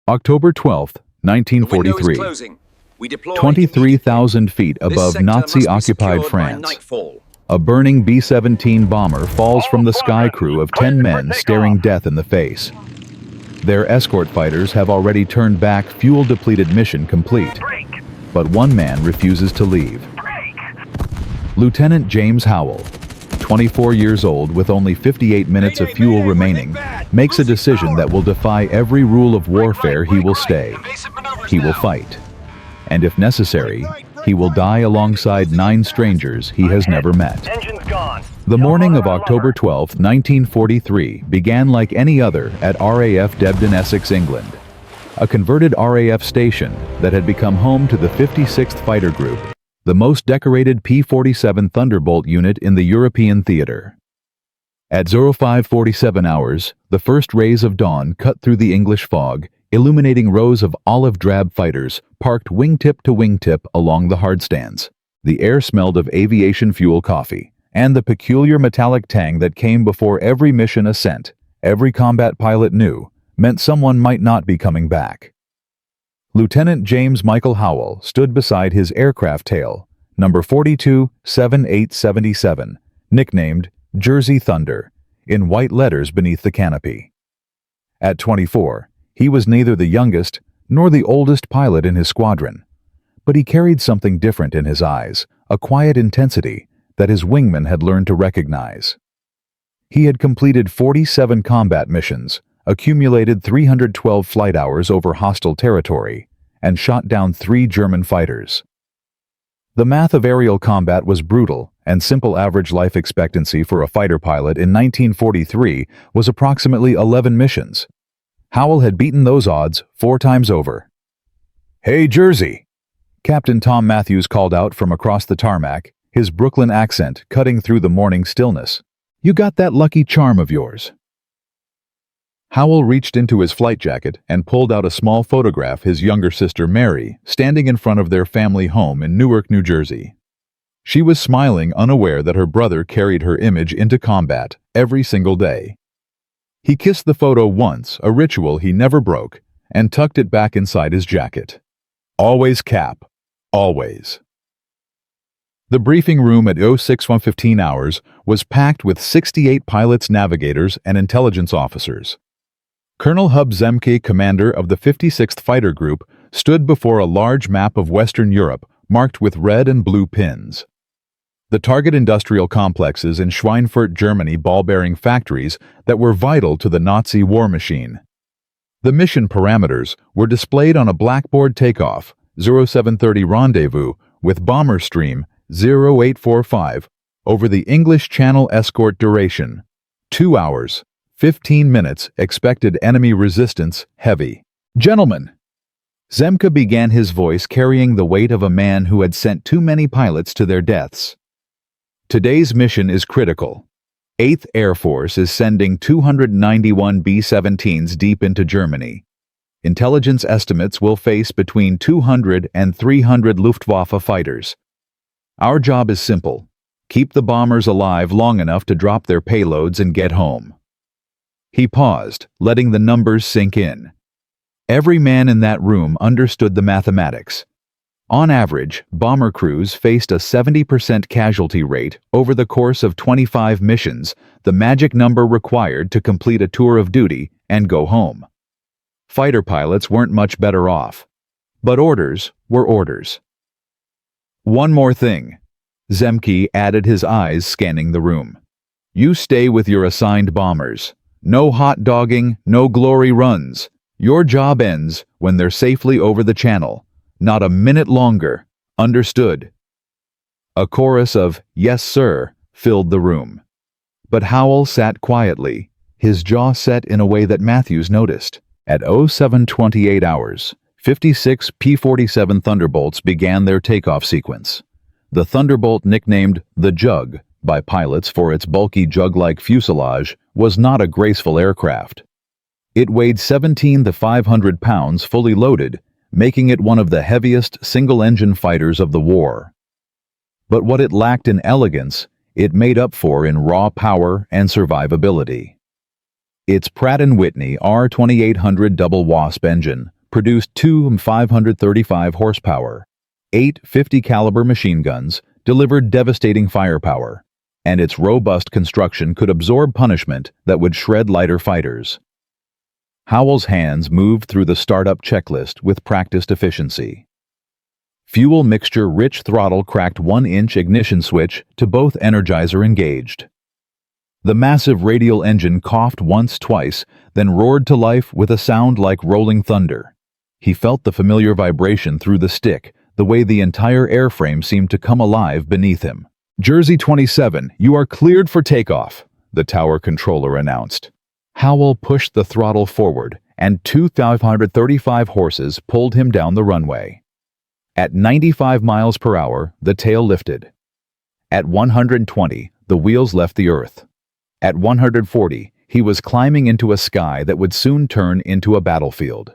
October 12, The window is 1943. closing. We deploy 23,000 feet immediately. above This sector must be Nazi-occupied secured by France. nightfall. A burning B-17 bomber falls from the sky crew of 10 men staring death in the face. Their escort fighters have already turned back, fuel-depleted mission complete. But one man refuses to leave. Lieutenant James Howell, 24 years old with only 58 minutes of fuel remaining, makes a decision that will defy every rule of warfare. He will stay. He will fight. And if necessary, he will die alongside 9 strangers he has never met. The morning of October 12, 1943 began like any other at RAF Debden, Essex, England. A converted RAF station that had become home to the 56th Fighter Group, the most decorated P-47 Thunderbolt unit in the European theater. At 05:47 hours, the first rays of dawn cut through the English fog, illuminating rows of olive-drab fighters parked wingtip to wingtip along the hardstands. The air smelled of aviation fuel coffee, and the peculiar metallic tang that came before every mission ascent, every combat pilot knew, meant someone might not be coming back. Lieutenant James Michael Howell stood beside his aircraft tail, number 42-7877, nicknamed Jersey Thunder, in white letters beneath the canopy. At 24, he was neither the youngest nor the oldest pilot in his squadron, but he carried something different in his eyes, a quiet intensity that his wingmen had learned to recognize. He had completed 47 combat missions, accumulated 312 flight hours over hostile territory, and shot down 3 German fighters. The math of aerial combat was brutal, and simple average life expectancy for a fighter pilot in 1943 was approximately 11 missions. Howell had beaten those odds 4 times over. "Hey, Jersey!" Captain Tom Matthews called out from across the tarmac, his Brooklyn accent cutting through the morning stillness. "You got that lucky charm of yours." Howell reached into his flight jacket and pulled out a small photograph his younger sister Mary standing in front of their family home in Newark, New Jersey. She was smiling, unaware that her brother carried her image into combat every single day. He kissed the photo once, a ritual he never broke, and tucked it back inside his jacket. Always Cap. Always. The briefing room at 06:15 hours was packed with 68 pilots, navigators, and intelligence officers. Colonel Hub Zemke, commander of the 56th Fighter Group, stood before a large map of Western Europe marked with red and blue pins. The target industrial complexes in Schweinfurt, Germany, ball-bearing factories that were vital to the Nazi war machine. The mission parameters were displayed on a blackboard. Takeoff, 0730 rendezvous with bomber stream 0845 over the English Channel. Escort duration, 2 hours, 15 minutes. Expected enemy resistance, heavy. "Gentlemen," Zemke began, his voice carrying the weight of a man who had sent too many pilots to their deaths. "Today's mission is critical. 8th Air Force is sending 291 B-17s deep into Germany. Intelligence estimates will face between 200 and 300 Luftwaffe fighters. Our job is simple: keep the bombers alive long enough to drop their payloads and get home." He paused, letting the numbers sink in. Every man in that room understood the mathematics. On average, bomber crews faced a 70% casualty rate over the course of 25 missions, the magic number required to complete a tour of duty and go home. Fighter pilots weren't much better off. But orders were orders. "One more thing," Zemke added, his eyes scanning the room. "You stay with your assigned bombers. No hot dogging, no glory runs. Your job ends when they're safely over the channel. Not a minute longer. Understood?" A chorus of "Yes, sir" filled the room. But Howell sat quietly, his jaw set in a way that Matthews noticed. At 0728 hours, 56 P-47 Thunderbolts began their takeoff sequence. The Thunderbolt, nicknamed the Jug by pilots for its bulky jug-like fuselage, was not a graceful aircraft. It weighed 17 to 500 pounds fully loaded, making it one of the heaviest single-engine fighters of the war. But what it lacked in elegance, it made up for in raw power and survivability. Its Pratt & Whitney R2800 double wasp engine produced two 535 horsepower, 8 50 caliber machine guns delivered devastating firepower, and its robust construction could absorb punishment that would shred lighter fighters. Howell's hands moved through the startup checklist with practiced efficiency. Fuel mixture rich throttle cracked 1-inch ignition switch to both energizer engaged. The massive radial engine coughed once, twice, then roared to life with a sound like rolling thunder. He felt the familiar vibration through the stick, the way the entire airframe seemed to come alive beneath him. "Jersey 27, you are cleared for takeoff," the tower controller announced. Howell pushed the throttle forward, and 2,535 horses pulled him down the runway. At 95 miles per hour, the tail lifted. At 120, the wheels left the earth. At 140, he was climbing into a sky that would soon turn into a battlefield.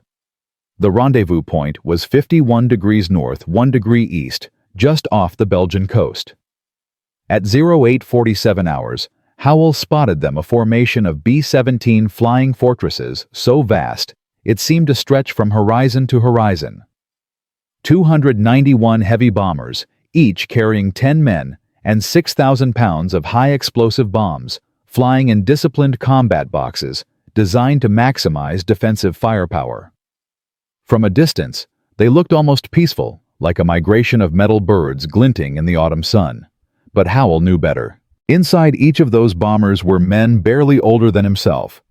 The rendezvous point was 51 degrees north, 1 degree east, just off the Belgian coast. At 0847 hours, Howell spotted them, a formation of B-17 flying fortresses so vast it seemed to stretch from horizon to horizon. 291 heavy bombers, each carrying 10 men and 6,000 pounds of high-explosive bombs, flying in disciplined combat boxes designed to maximize defensive firepower. From a distance, they looked almost peaceful, like a migration of metal birds glinting in the autumn sun. But Howell knew better. Inside each of those bombers were men barely older than himself.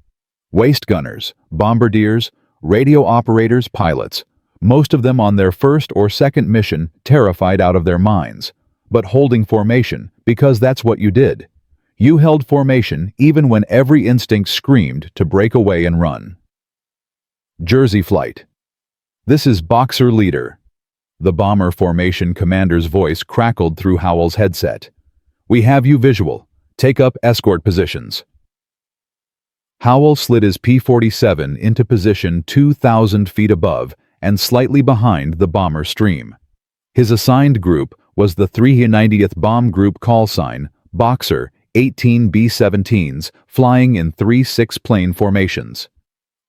Waist gunners, bombardiers, radio operators, pilots, most of them on their first or second mission, terrified out of their minds, but holding formation because that's what you did. You held formation even when every instinct screamed to break away and run. Jersey Flight. This is Boxer Leader. The bomber formation commander's voice crackled through Howell's headset. We have you visual. Take up escort positions. Howell slid his P-47 into position 2,000 feet above and slightly behind the bomber stream. His assigned group was the 390th Bomb Group call sign, Boxer, 18 B-17s flying in 3 6-plane formations.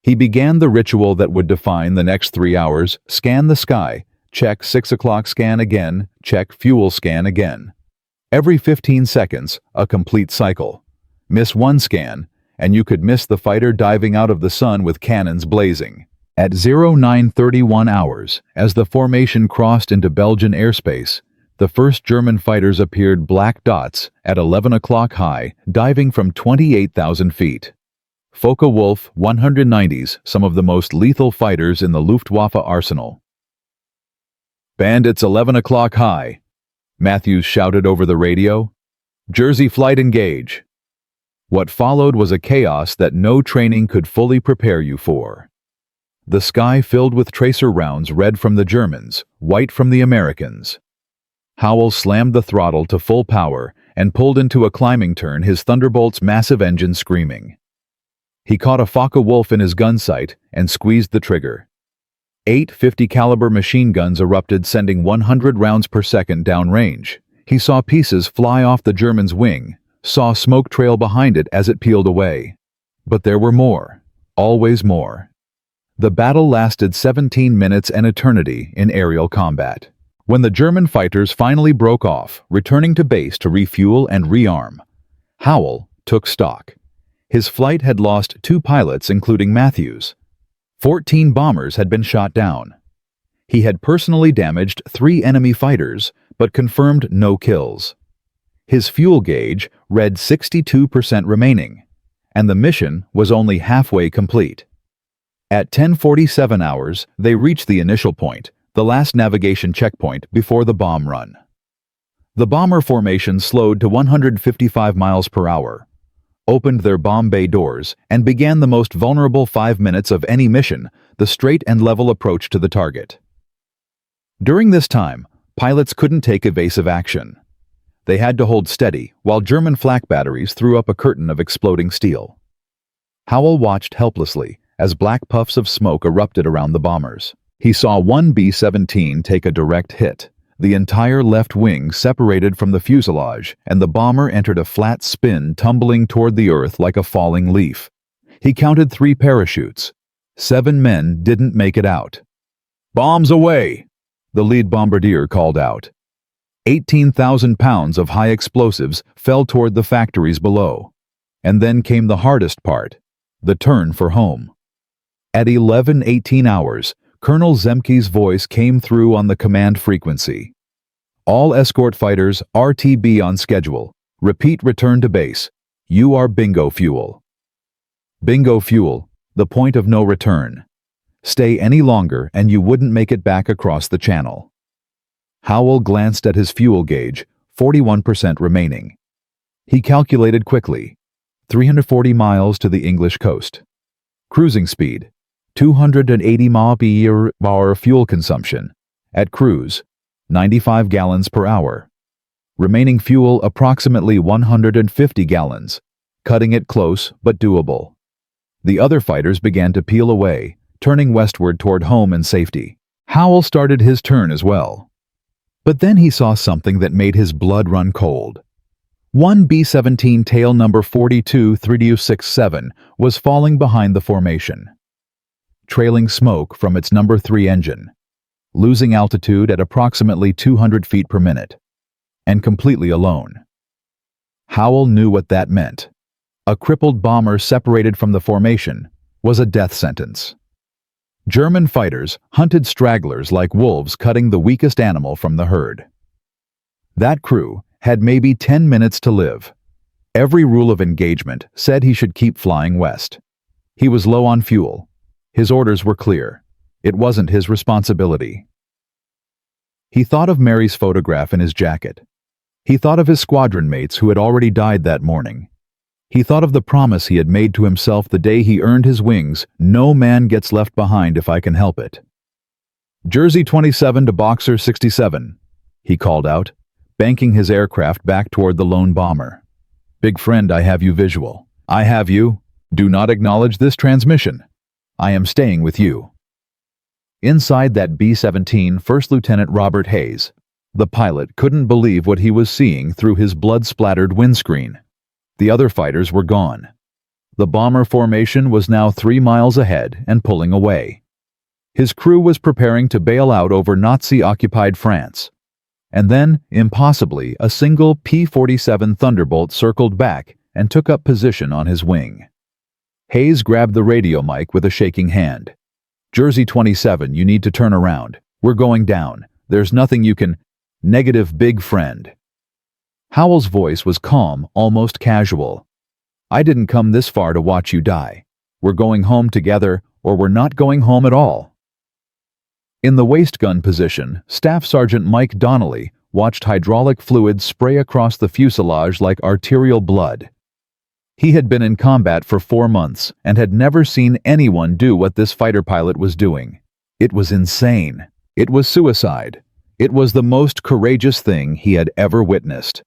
He began the ritual that would define the next 3 hours: scan the sky, check 6 o'clock, scan again, check fuel, scan again. Every 15 seconds, a complete cycle. Miss one scan, and you could miss the fighter diving out of the sun with cannons blazing. At 0931 hours, as the formation crossed into Belgian airspace, the first German fighters appeared, black dots, at 11 o'clock high, diving from 28,000 feet. Focke-Wulf 190s, some of the most lethal fighters in the Luftwaffe arsenal. Bandits 11 o'clock high, Matthews shouted over the radio. Jersey Flight, engage. What followed was a chaos that no training could fully prepare you for. The sky filled with tracer rounds, red from the Germans, white from the Americans. Howell slammed the throttle to full power and pulled into a climbing turn, his Thunderbolt's massive engine screaming. He caught a Focke-Wulf in his gun sight and squeezed the trigger. 8 50 caliber machine guns erupted, sending 100 rounds per second downrange. He saw pieces fly off the German's wing, saw smoke trail behind it as it peeled away. But there were more, always more. The battle lasted 17 minutes, an eternity in aerial combat. When the German fighters finally broke off, returning to base to refuel and rearm, Howell took stock. His flight had lost 2 pilots, including Matthews. 14 bombers had been shot down. He had personally damaged 3 enemy fighters, but confirmed no kills. His fuel gauge read 62% remaining, and the mission was only halfway complete. At 10:47 hours, they reached the initial point, the last navigation checkpoint before the bomb run. The bomber formation slowed to 155 miles per hour, opened their bomb bay doors, and began the most vulnerable 5 minutes of any mission, the straight and level approach to the target. During this time, pilots couldn't take evasive action. They had to hold steady while German flak batteries threw up a curtain of exploding steel. Howell watched helplessly as black puffs of smoke erupted around the bombers. He saw one B-17 take a direct hit. The entire left wing separated from the fuselage, and the bomber entered a flat spin, tumbling toward the earth like a falling leaf. He counted 3 parachutes. 7 men didn't make it out. "Bombs away!" the lead bombardier called out. 18,000 pounds of high explosives fell toward the factories below. And then came the hardest part, the turn for home. At 11:18 hours, Colonel Zemke's voice came through on the command frequency. "All escort fighters, RTB on schedule. Repeat, return to base. You are bingo fuel." Bingo fuel, the point of no return. Stay any longer and you wouldn't make it back across the channel. Howell glanced at his fuel gauge, 41% remaining. He calculated quickly. 340 miles to the English coast. Cruising speed, 280 mph fuel consumption. At cruise, 95 gallons per hour. Remaining fuel approximately 150 gallons, cutting it close but doable. The other fighters began to peel away, turning westward toward home and safety. Howell started his turn as well. But then he saw something that made his blood run cold. One B-17 tail number 42-3267 was falling behind the formation, trailing smoke from its number 3 engine, losing altitude at approximately 200 feet per minute, and completely alone. Howell knew what that meant. A crippled bomber separated from the formation was a death sentence. German fighters hunted stragglers like wolves, cutting the weakest animal from the herd. That crew had maybe 10 minutes to live. Every rule of engagement said he should keep flying west. He was low on fuel. His orders were clear. It wasn't his responsibility. He thought of Mary's photograph in his jacket. He thought of his squadron mates who had already died that morning. He thought of the promise he had made to himself the day he earned his wings: "No man gets left behind if I can help it." "Jersey 27 to Boxer 67, he called out, banking his aircraft back toward the lone bomber. "Big friend, I have you visual. I have you. Do not acknowledge this transmission. I am staying with you." Inside that B-17, First Lieutenant Robert Hayes, the pilot, couldn't believe what he was seeing through his blood-splattered windscreen. The other fighters were gone. The bomber formation was now 3 miles ahead and pulling away. His crew was preparing to bail out over Nazi-occupied France. And then, impossibly, a single P-47 Thunderbolt circled back and took up position on his wing. Hayes grabbed the radio mic with a shaking hand. "Jersey 27, you need to turn around. We're going down. There's nothing you can—" "Negative, big friend." Howell's voice was calm, almost casual. "I didn't come this far to watch you die. We're going home together, or we're not going home at all." In the waist gun position, Staff Sergeant Mike Donnelly watched hydraulic fluid spray across the fuselage like arterial blood. He had been in combat for 4 months and had never seen anyone do what this fighter pilot was doing. It was insane. It was suicide. It was the most courageous thing he had ever witnessed.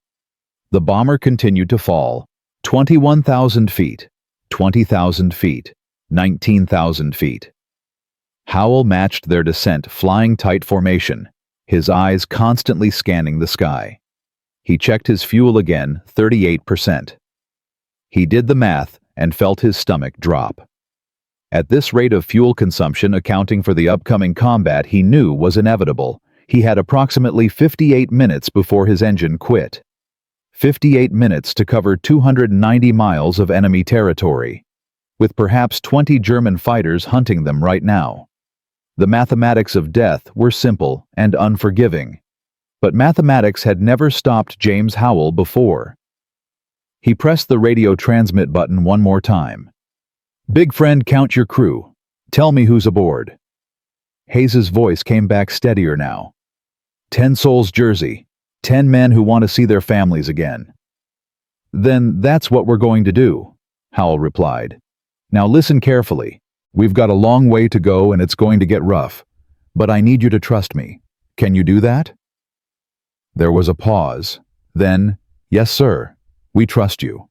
The bomber continued to fall. 21,000 feet, 20,000 feet, 19,000 feet. Howell matched their descent, flying tight formation, his eyes constantly scanning the sky. He checked his fuel again, 38%. He did the math and felt his stomach drop. At this rate of fuel consumption, accounting for the upcoming combat he knew was inevitable, he had approximately 58 minutes before his engine quit. 58 minutes to cover 290 miles of enemy territory, with perhaps 20 German fighters hunting them right now. The mathematics of death were simple and unforgiving, but mathematics had never stopped James Howell before. He pressed the radio transmit button one more time. "Big friend, count your crew. Tell me who's aboard." Hayes's voice came back steadier now. 10 souls, Jersey. 10 men who want to see their families again." "Then that's what we're going to do," Howell replied. "Now listen carefully. We've got a long way to go and it's going to get rough. But I need you to trust me. Can you do that?" There was a pause. Then, "Yes, sir. We trust you."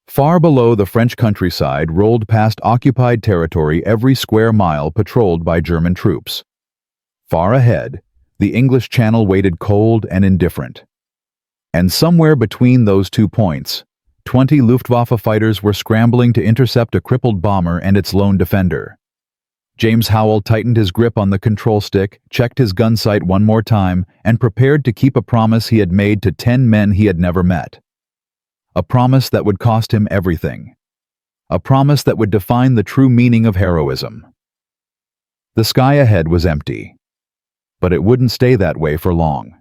Far below, the French countryside rolled past occupied territory, every square mile patrolled by German troops. Far ahead, the English Channel waited cold and indifferent. And somewhere between those 2 points, 20 Luftwaffe fighters were scrambling to intercept a crippled bomber and its lone defender. James Howell tightened his grip on the control stick, checked his gun sight one more time, and prepared to keep a promise he had made to 10 men he had never met. A promise that would cost him everything. A promise that would define the true meaning of heroism. The sky ahead was empty. But it wouldn't stay that way for long.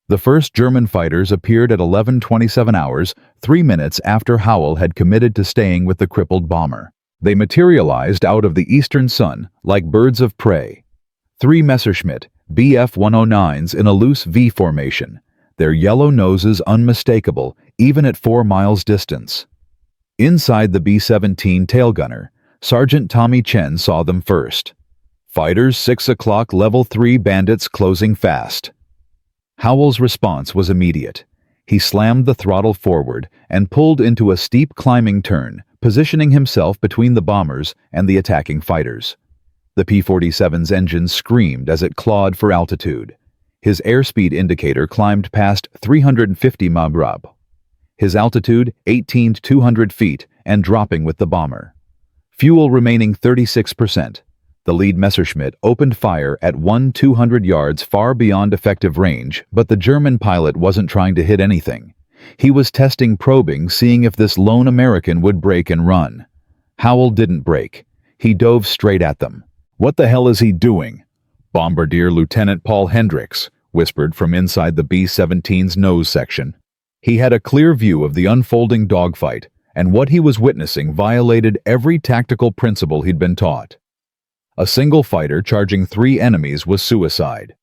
The first German fighters appeared at 11:27 hours, 3 minutes after Howell had committed to staying with the crippled bomber. They materialized out of the eastern sun like birds of prey. 3 Messerschmitt Bf-109s in a loose V formation, their yellow noses unmistakable even at 4 miles distance. Inside the B-17 tailgunner, Sergeant Tommy Chen saw them first. Fighters 6 o'clock level 3 bandits closing fast. Howell's response was immediate. He slammed the throttle forward and pulled into a steep climbing turn, positioning himself between the bombers and the attacking fighters. The P-47's engine screamed as it clawed for altitude. His airspeed indicator climbed past 350 mph. His altitude 18 to 200 feet and dropping with the bomber. Fuel remaining 36%. The lead Messerschmitt opened fire at 200 yards far beyond effective range, but the German pilot wasn't trying to hit anything. He was testing probing, seeing if this lone American would break and run. Howell didn't break. He dove straight at them. "What the hell is he doing?" Bombardier Lieutenant Paul Hendricks whispered from inside the B-17's nose section. He had a clear view of the unfolding dogfight, and what he was witnessing violated every tactical principle he'd been taught. A single fighter charging 3 enemies was suicide.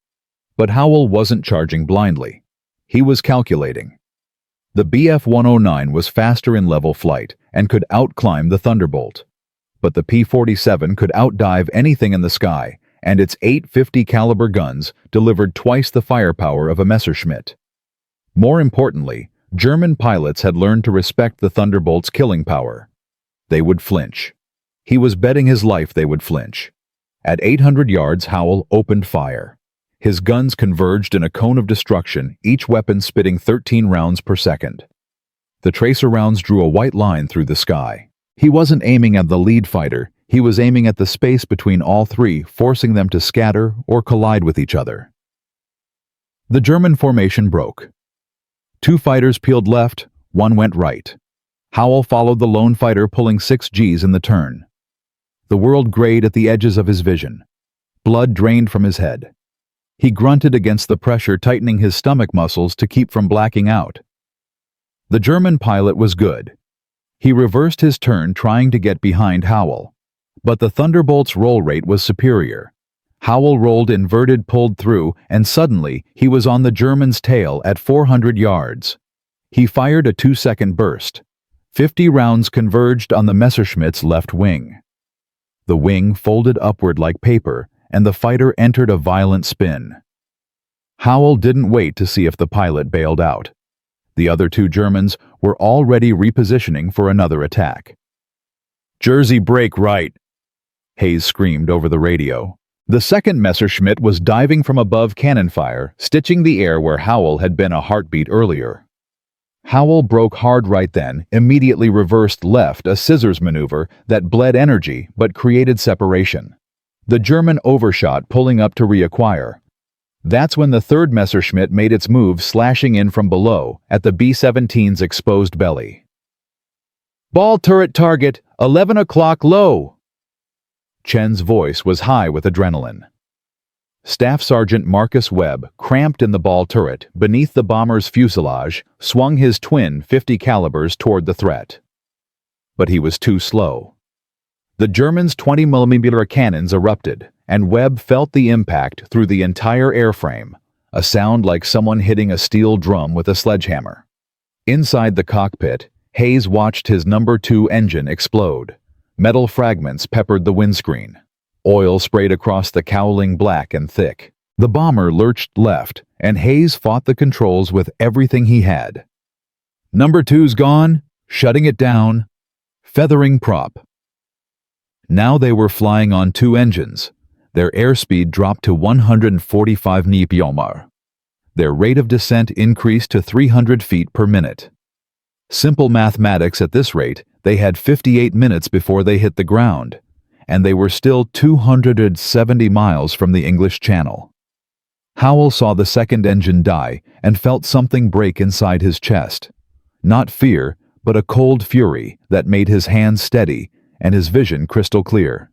But Howell wasn't charging blindly. He was calculating. The Bf-109 was faster in level flight and could outclimb the Thunderbolt. But the P-47 could outdive anything in the sky, and its 850 caliber guns delivered twice the firepower of a Messerschmitt. More importantly, German pilots had learned to respect the Thunderbolt's killing power. They would flinch. He was betting his life they would flinch. At 800 yards, Howell opened fire. His guns converged in a cone of destruction, each weapon spitting 13 rounds per second. The tracer rounds drew a white line through the sky. He wasn't aiming at the lead fighter, he was aiming at the space between all 3, forcing them to scatter or collide with each other. The German formation broke. 2 fighters peeled left, 1 went right. Howell followed the lone fighter, pulling 6 Gs in the turn. The world grayed at the edges of his vision. Blood drained from his head. He grunted against the pressure, tightening his stomach muscles to keep from blacking out. The German pilot was good. He reversed his turn, trying to get behind Howell. But the Thunderbolt's roll rate was superior. Howell rolled inverted, pulled through, and suddenly he was on the German's tail at 400 yards. He fired a 2-second burst. 50 rounds converged on the Messerschmitt's left wing. The wing folded upward like paper, and the fighter entered a violent spin. Howell didn't wait to see if the pilot bailed out. The other 2 Germans were already repositioning for another attack. "Jersey, break right!" Hayes screamed over the radio. The second Messerschmitt was diving from above cannon fire, stitching the air where Howell had been a heartbeat earlier. Howell broke hard right then, immediately reversed left, a scissors maneuver that bled energy but created separation. The German overshot, pulling up to reacquire. That's when the third Messerschmitt made its move, slashing in from below at the B-17's exposed belly. "Ball turret target, 11 o'clock low!" Chen's voice was high with adrenaline. Staff Sergeant Marcus Webb, cramped in the ball turret beneath the bomber's fuselage, swung his twin 50 calibers toward the threat. But he was too slow. The Germans' 20mm cannons erupted, and Webb felt the impact through the entire airframe, a sound like someone hitting a steel drum with a sledgehammer. Inside the cockpit, Hayes watched his number 2 engine explode. Metal fragments peppered the windscreen. Oil sprayed across the cowling black and thick. The bomber lurched left, and Hayes fought the controls with everything he had. "Number 2's gone, shutting it down, feathering prop." Now they were flying on 2 engines. Their airspeed dropped to 145 kph. Their rate of descent increased to 300 feet per minute. Simple mathematics at this rate, they had 58 minutes before they hit the ground, and they were still 270 miles from the English Channel. Howell saw the second engine die and felt something break inside his chest. Not fear, but a cold fury that made his hands steady and his vision crystal clear.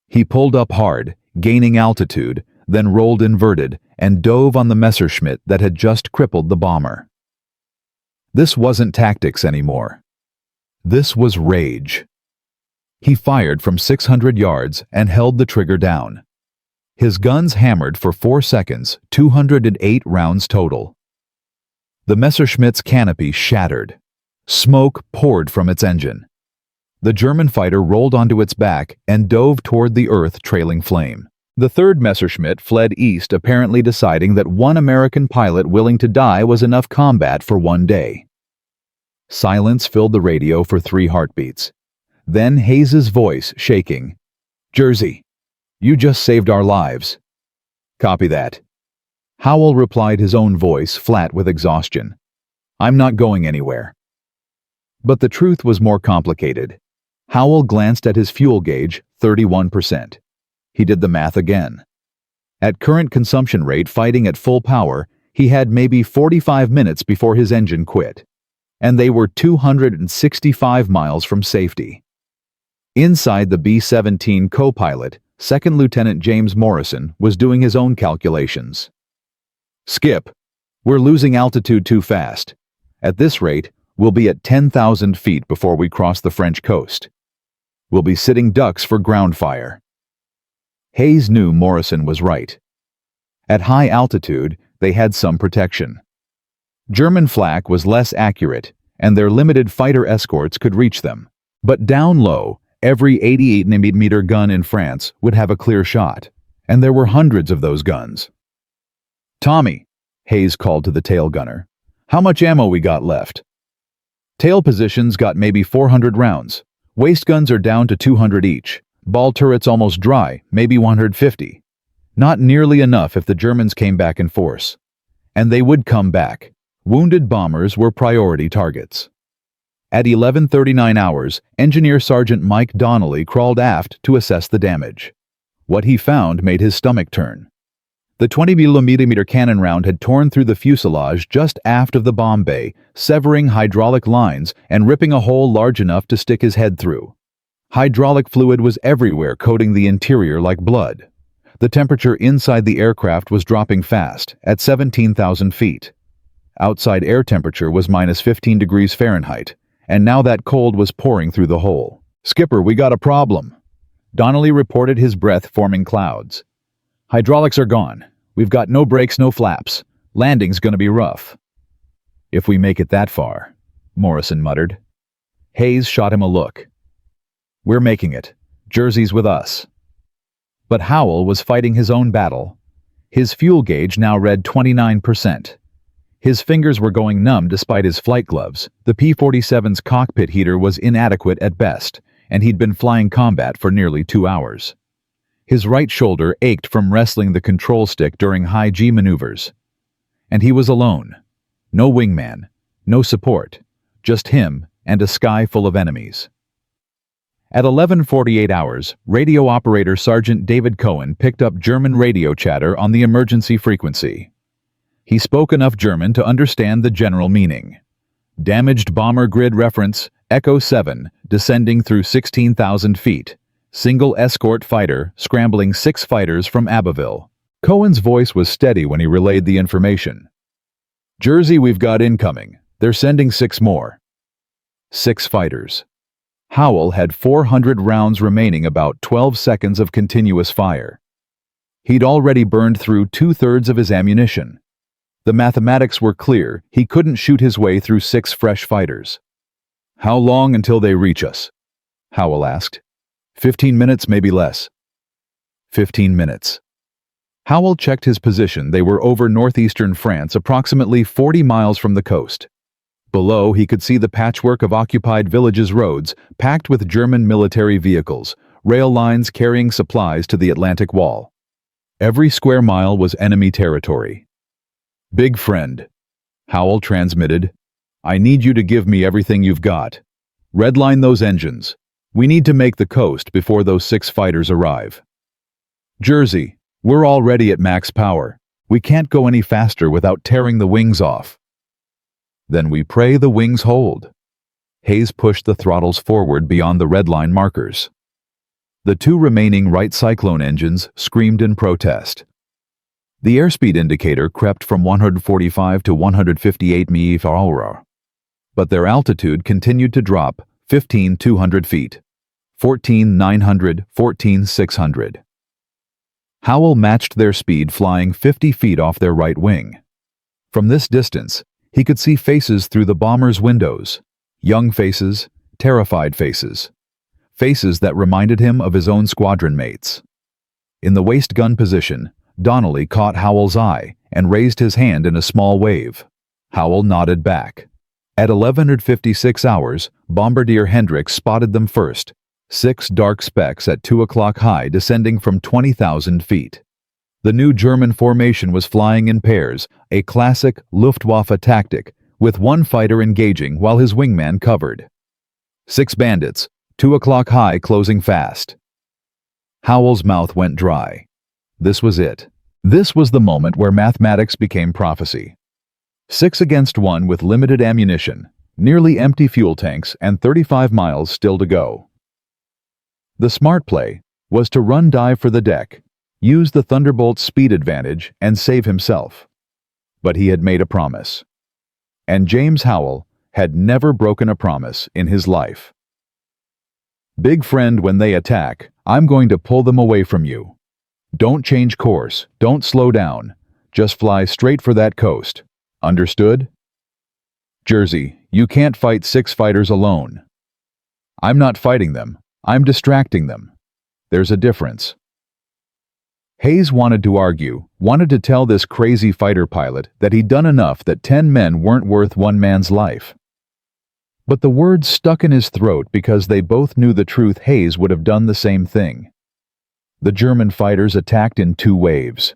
He pulled up hard, gaining altitude, then rolled inverted and dove on the Messerschmitt that had just crippled the bomber. This wasn't tactics anymore. This was rage. He fired from 600 yards and held the trigger down. His guns hammered for 4 seconds, 208 rounds total. The Messerschmitt's canopy shattered. Smoke poured from its engine. The German fighter rolled onto its back and dove toward the earth trailing flame. The third Messerschmitt fled east, apparently deciding that one American pilot willing to die was enough combat for one day. Silence filled the radio for 3 heartbeats. Then Hayes's voice shaking. "Jersey, you just saved our lives." "Copy that." Howell replied, his own voice flat with exhaustion. "I'm not going anywhere." But the truth was more complicated. Howell glanced at his fuel gauge, 31%. He did the math again. At current consumption rate, fighting at full power, he had maybe 45 minutes before his engine quit. And they were 265 miles from safety. Inside the B-17 co-pilot, Second Lieutenant James Morrison was doing his own calculations. "Skip, we're losing altitude too fast. At this rate, we'll be at 10,000 feet before we cross the French coast. We'll be sitting ducks for ground fire." Hayes knew Morrison was right. At high altitude, they had some protection. German flak was less accurate, and their limited fighter escorts could reach them. But down low, every 88mm gun in France would have a clear shot, and there were hundreds of those guns. "Tommy," Hayes called to the tail gunner, "how much ammo we got left?" "Tail positions got maybe 400 rounds. Waist guns are down to 200 each. Ball turrets almost dry, maybe 150. Not nearly enough if the Germans came back in force. And they would come back. Wounded bombers were priority targets." At 11:39 hours, Engineer Sergeant Mike Donnelly crawled aft to assess the damage. What he found made his stomach turn. The 20mm cannon round had torn through the fuselage just aft of the bomb bay, severing hydraulic lines and ripping a hole large enough to stick his head through. Hydraulic fluid was everywhere, coating the interior like blood. The temperature inside the aircraft was dropping fast, at 17,000 feet. Outside air temperature was minus 15 degrees Fahrenheit, and now that cold was pouring through the hole. "Skipper, we got a problem." Donnelly reported, his breath forming clouds. "Hydraulics are gone. We've got no brakes, no flaps. Landing's gonna be rough." "If we make it that far," Morrison muttered. Hayes shot him a look. "We're making it. Jersey's with us." But Howell was fighting his own battle. His fuel gauge now read 29%. His fingers were going numb despite his flight gloves. The P-47's cockpit heater was inadequate at best, and he'd been flying combat for nearly 2 hours. His right shoulder ached from wrestling the control stick during high-G maneuvers. And he was alone. No wingman, no support, just him and a sky full of enemies. At 11:48 hours, radio operator Sergeant David Cohen picked up German radio chatter on the emergency frequency. He spoke enough German to understand the general meaning. "Damaged bomber grid reference, Echo 7, descending through 16,000 feet. Single escort fighter, scrambling 6 fighters from Abbeville." Cohen's voice was steady when he relayed the information. "Jersey, we've got incoming. They're sending 6 more. 6 fighters. Howell had 400 rounds remaining, about 12 seconds of continuous fire. He'd already burned through 2/3 of his ammunition. The mathematics were clear. He couldn't shoot his way through 6 fresh fighters. "How long until they reach us?" Howell asked. 15 minutes, maybe less." 15 minutes. Howell checked his position. They were over northeastern France, approximately 40 miles from the coast. Below, he could see the patchwork of occupied villages' roads, packed with German military vehicles, rail lines carrying supplies to the Atlantic Wall. Every square mile was enemy territory. "Big friend," Howell transmitted. I need you to give me everything you've got. Redline those engines. We need to make the coast before those 6 fighters arrive. Jersey, we're already at max power. We can't go any faster without tearing the wings off. Then we pray the wings hold. Hayes pushed the throttles forward beyond the red line markers. The 2 remaining right cyclone engines screamed in protest. The airspeed indicator crept from 145 to 158 mph, but their altitude continued to drop 15,200 feet, 14,900, 14,600. Howell matched their speed, flying 50 feet off their right wing. From this distance, he could see faces through the bomber's windows, young faces, terrified faces, faces that reminded him of his own squadron mates. In the waist gun position, Donnelly caught Howell's eye and raised his hand in a small wave. Howell nodded back. At 1156 hours, Bombardier Hendricks spotted them first, 6 dark specks at 2 o'clock high descending from 20,000 feet. The new German formation was flying in pairs, a classic Luftwaffe tactic, with 1 fighter engaging while his wingman covered. 6 bandits, 2 o'clock high closing fast. Howell's mouth went dry. This was it. This was the moment where mathematics became prophecy. 6 against 1 with limited ammunition, nearly empty fuel tanks, and 35 miles still to go. The smart play was to run dive for the deck, use the Thunderbolt's speed advantage, and save himself. But he had made a promise. And James Howell had never broken a promise in his life. Big friend, when they attack, I'm going to pull them away from you. Don't change course, don't slow down, just fly straight for that coast. Understood? Jersey, you can't fight 6 fighters alone. I'm not fighting them, I'm distracting them. There's a difference. Hayes wanted to argue, wanted to tell this crazy fighter pilot that he'd done enough, that 10 men weren't worth 1 man's life. But the words stuck in his throat because they both knew the truth. Hayes would have done the same thing. The German fighters attacked in 2 waves.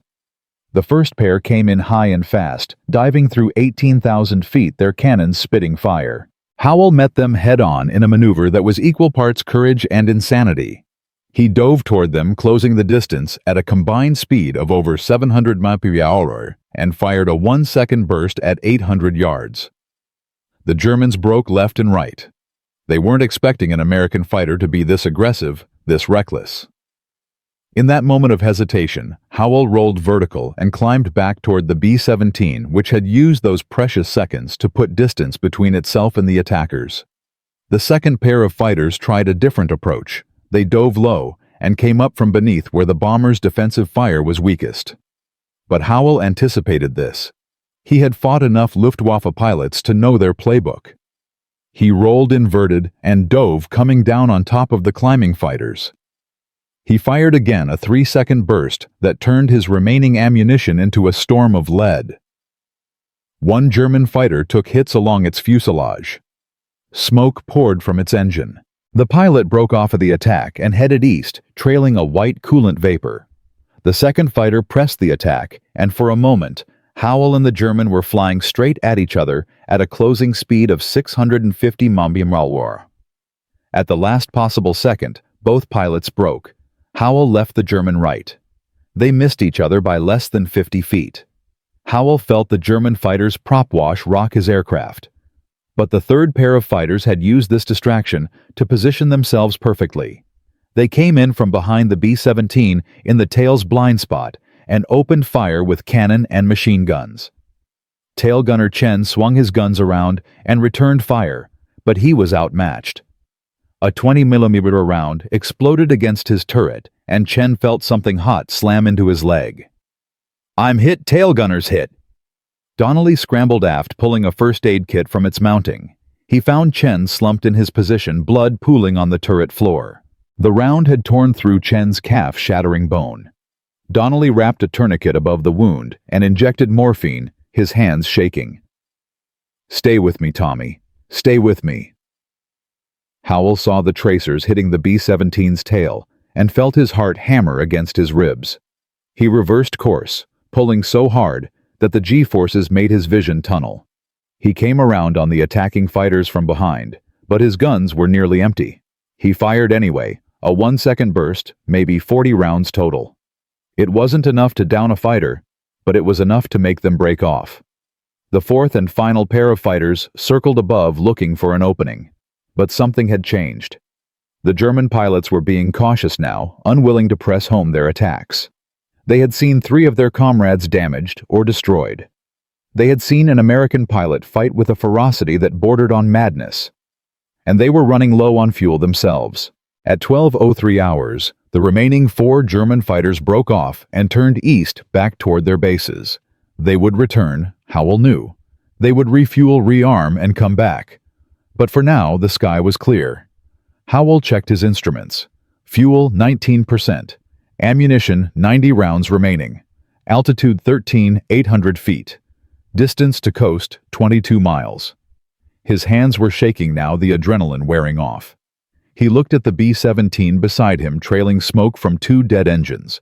The first pair came in high and fast, diving through 18,000 feet, their cannons spitting fire. Howell met them head-on in a maneuver that was equal parts courage and insanity. He dove toward them, closing the distance at a combined speed of over 700 mph and fired a 1-second burst at 800 yards. The Germans broke left and right. They weren't expecting an American fighter to be this aggressive, this reckless. In that moment of hesitation, Howell rolled vertical and climbed back toward the B-17, which had used those precious seconds to put distance between itself and the attackers. The second pair of fighters tried a different approach. They dove low and came up from beneath where the bomber's defensive fire was weakest. But Howell anticipated this. He had fought enough Luftwaffe pilots to know their playbook. He rolled inverted and dove, coming down on top of the climbing fighters. He fired again, a 3-second burst that turned his remaining ammunition into a storm of lead. 1 German fighter took hits along its fuselage. Smoke poured from its engine. The pilot broke off of the attack and headed east, trailing a white coolant vapor. The second fighter pressed the attack, and for a moment, Howell and the German were flying straight at each other at a closing speed of 650 mph. At the last possible second, both pilots broke. Howell left the German right. They missed each other by less than 50 feet. Howell felt the German fighter's prop wash rock his aircraft. But the third pair of fighters had used this distraction to position themselves perfectly. They came in from behind the B-17 in the tail's blind spot and opened fire with cannon and machine guns. Tail gunner Chen swung his guns around and returned fire, but he was outmatched. A 20mm round exploded against his turret, and Chen felt something hot slam into his leg. "I'm hit, tail gunner's hit." Donnelly scrambled aft, pulling a first aid kit from its mounting. He found Chen slumped in his position, blood pooling on the turret floor. The round had torn through Chen's calf, shattering bone. Donnelly wrapped a tourniquet above the wound and injected morphine, his hands shaking. "Stay with me, Tommy. Stay with me." Howell saw the tracers hitting the B-17's tail and felt his heart hammer against his ribs. He reversed course, pulling so hard that the G-forces made his vision tunnel. He came around on the attacking fighters from behind, but his guns were nearly empty. He fired anyway, a 1-second burst, maybe 40 rounds total. It wasn't enough to down a fighter, but it was enough to make them break off. The fourth and final pair of fighters circled above looking for an opening. But something had changed. The German pilots were being cautious now, unwilling to press home their attacks. They had seen 3 of their comrades damaged or destroyed. They had seen an American pilot fight with a ferocity that bordered on madness. And they were running low on fuel themselves. At 12:03 hours, the remaining 4 German fighters broke off and turned east back toward their bases. They would return, Howell knew. They would refuel, rearm, and come back. But for now, the sky was clear. Howell checked his instruments. Fuel 19%. Ammunition 90 rounds remaining. Altitude 13,800 feet. Distance to coast 22 miles. His hands were shaking now, the adrenaline wearing off. He looked at the B-17 beside him, trailing smoke from 2 dead engines,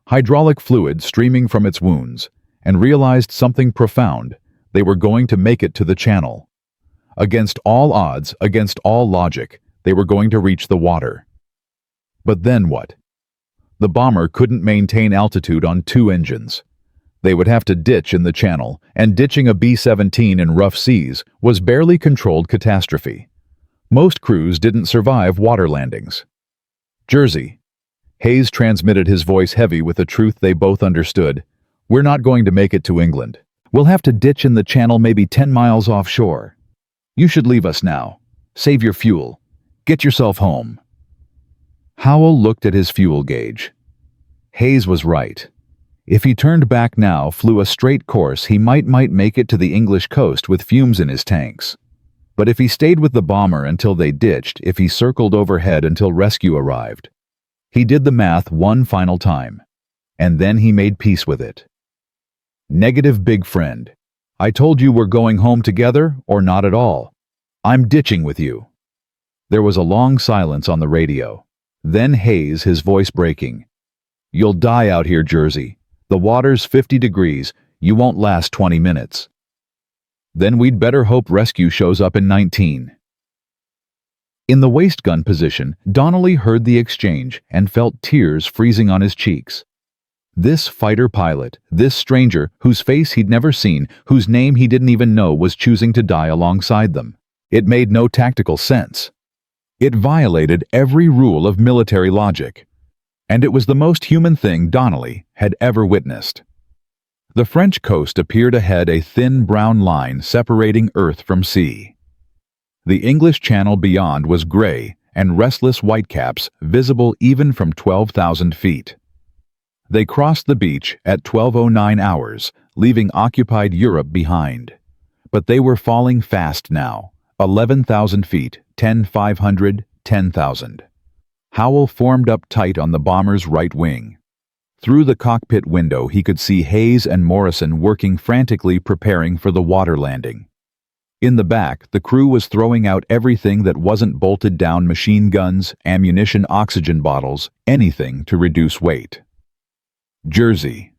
hydraulic fluid streaming from its wounds, and realized something profound. They were going to make it to the channel. Against all odds, against all logic, they were going to reach the water. But then what? The bomber couldn't maintain altitude on 2 engines. They would have to ditch in the channel, and ditching a B-17 in rough seas was barely controlled catastrophe. Most crews didn't survive water landings. Jersey. Hayes transmitted, his voice heavy with a truth they both understood. We're not going to make it to England. We'll have to ditch in the channel, maybe 10 miles offshore. You should leave us now. Save your fuel. Get yourself home. Howell looked at his fuel gauge. Hayes was right. If he turned back now, flew a straight course, he might make it to the English coast with fumes in his tanks. But if he stayed with the bomber until they ditched, if he circled overhead until rescue arrived. He did the math one final time. And then he made peace with it. Negative, big friend. I told you we're going home together or not at all. I'm ditching with you. There was a long silence on the radio. Then Hayes, his voice breaking. You'll die out here, Jersey. The water's 50 degrees. You won't last 20 minutes. Then we'd better hope rescue shows up in 19. In the waist gun position, Donnelly heard the exchange and felt tears freezing on his cheeks. This fighter pilot, this stranger whose face he'd never seen, whose name he didn't even know, was choosing to die alongside them. It made no tactical sense. It violated every rule of military logic. And it was the most human thing Donnelly had ever witnessed. The French coast appeared ahead, a thin brown line separating earth from sea. The English Channel beyond was gray, and restless whitecaps visible even from 12,000 feet. They crossed the beach at 12:09 hours, leaving occupied Europe behind. But they were falling fast now, 11,000 feet, 10,500, 10,000. Howell formed up tight on the bomber's right wing. Through the cockpit window he could see Hayes and Morrison working frantically, preparing for the water landing. In the back, the crew was throwing out everything that wasn't bolted down: machine guns, ammunition, oxygen bottles, anything to reduce weight. Jersey.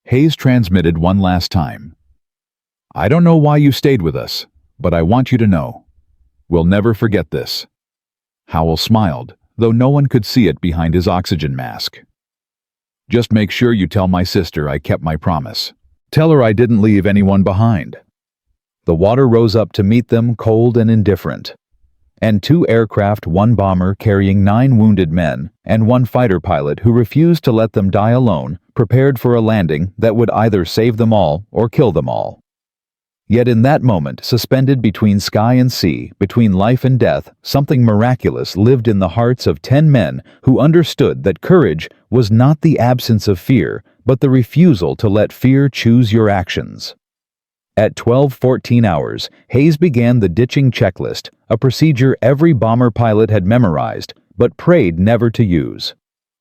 Hayes transmitted one last time. I don't know why you stayed with us, but I want you to know. We'll never forget this. Howell smiled, though no one could see it behind his oxygen mask. Just make sure you tell my sister I kept my promise. Tell her I didn't leave anyone behind. The water rose up to meet them, cold and indifferent. And 2 aircraft, 1 bomber carrying 9 wounded men, and 1 fighter pilot who refused to let them die alone, prepared for a landing that would either save them all or kill them all. Yet in that moment, suspended between sky and sea, between life and death, something miraculous lived in the hearts of 10 men who understood that courage was not the absence of fear, but the refusal to let fear choose your actions. At 12:14 hours, Hayes began the ditching checklist, a procedure every bomber pilot had memorized, but prayed never to use.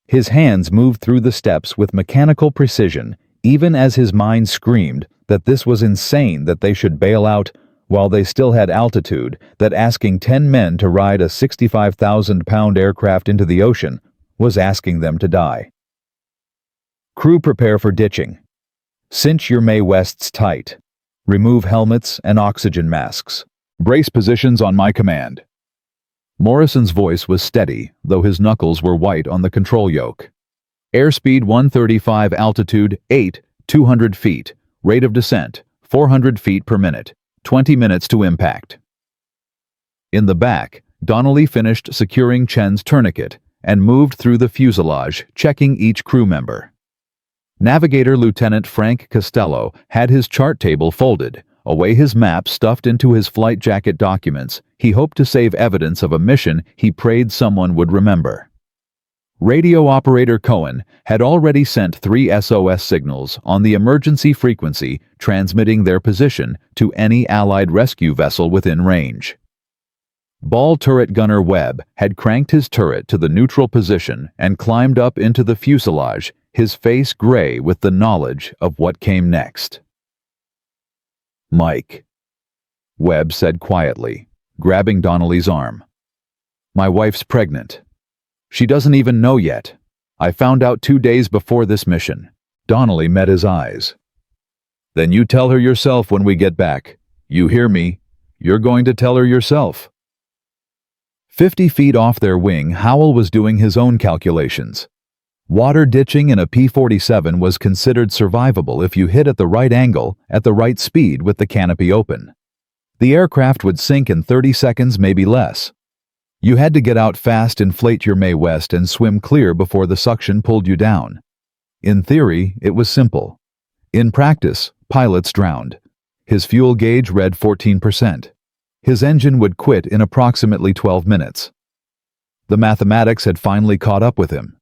His hands moved through the steps with mechanical precision, even as his mind screamed that this was insane, that they should bail out while they still had altitude, that asking 10 men to ride a 65,000-pound aircraft into the ocean was asking them to die. Crew, prepare for ditching. Cinch your May Wests tight. Remove helmets and oxygen masks. Brace positions on my command. Morrison's voice was steady, though his knuckles were white on the control yoke. Airspeed 135, altitude 200 feet, rate of descent 400 feet per minute, 20 minutes to impact. In the back, Donnelly finished securing Chen's tourniquet and moved through the fuselage, checking each crew member. Navigator Lieutenant Frank Costello had his chart table folded, away his map stuffed into his flight jacket documents. He hoped to save evidence of a mission he prayed someone would remember. Radio operator Cohen had already sent 3 SOS signals on the emergency frequency, transmitting their position to any Allied rescue vessel within range. Ball turret gunner Webb had cranked his turret to the neutral position and climbed up into the fuselage, his face gray with the knowledge of what came next. "Mike," Webb said quietly, grabbing Donnelly's arm. "My wife's pregnant. She doesn't even know yet. I found out 2 days before this mission." Donnelly met his eyes. "Then you tell her yourself when we get back. You hear me? You're going to tell her yourself." 50 feet off their wing, Howell was doing his own calculations. Water ditching in a P-47 was considered survivable if you hit at the right angle, at the right speed with the canopy open. The aircraft would sink in 30 seconds, maybe less. You had to get out fast, inflate your Mae West, and swim clear before the suction pulled you down. In theory, it was simple. In practice, pilots drowned. His fuel gauge read 14%. His engine would quit in approximately 12 minutes. The mathematics had finally caught up with him.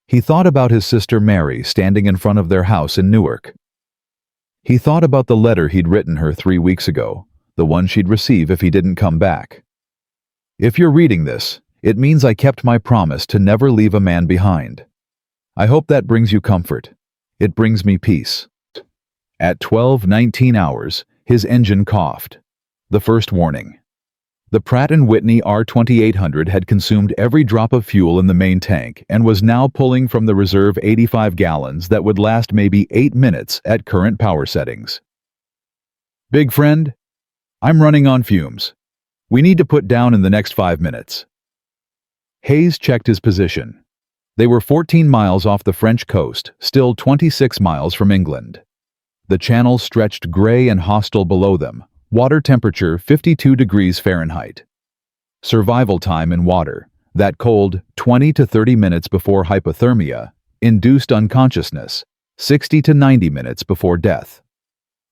He thought about his sister Mary standing in front of their house in Newark. He thought about the letter he'd written her 3 weeks ago, the one she'd receive if he didn't come back. "If you're reading this, it means I kept my promise to never leave a man behind. I hope that brings you comfort. It brings me peace." At 12:19 hours, his engine coughed. The first warning. The Pratt & Whitney R2800 had consumed every drop of fuel in the main tank and was now pulling from the reserve 85 gallons that would last maybe 8 minutes at current power settings. "Big friend, I'm running on fumes. We need to put down in the next 5 minutes." Hayes checked his position. They were 14 miles off the French coast, still 26 miles from England. The channel stretched gray and hostile below them. Water temperature 52 degrees Fahrenheit. Survival time in water, that cold 20 to 30 minutes before hypothermia, induced unconsciousness, 60 to 90 minutes before death.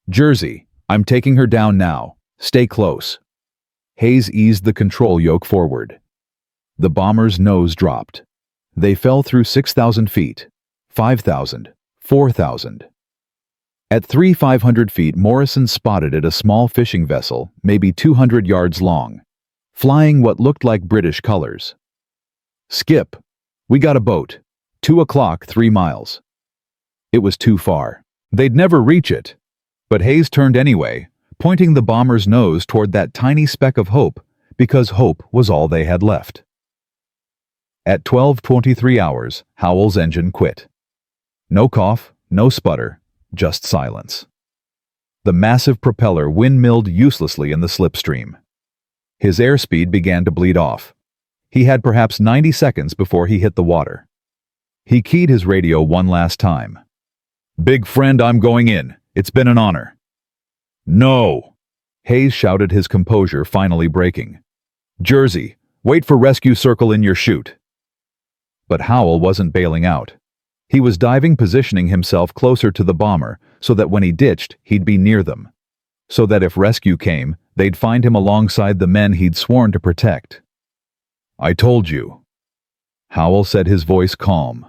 "Jersey, I'm taking her down now. Stay close." Hayes eased the control yoke forward. The bomber's nose dropped. They fell through 6,000 feet, 5,000, 4,000. At 3,500 feet, Morrison spotted it, a small fishing vessel, maybe 200 yards long, flying what looked like British colors. "Skip, we got a boat. 2 o'clock, 3 miles. It was too far. They'd never reach it. But Hayes turned anyway, pointing the bomber's nose toward that tiny speck of hope, because hope was all they had left. At 12:23 hours, Howell's engine quit. No cough, no sputter. Just silence. The massive propeller windmilled uselessly in the slipstream. His airspeed began to bleed off. He had perhaps 90 seconds before he hit the water. He keyed his radio one last time. "Big friend, I'm going in. It's been an honor." "No!" Hayes shouted, his composure finally breaking. "Jersey, wait for rescue circle in your chute." But Howell wasn't bailing out. He was diving, positioning himself closer to the bomber so that when he ditched, he'd be near them. So that if rescue came, they'd find him alongside the men he'd sworn to protect. "I told you." Howell said, his voice calm,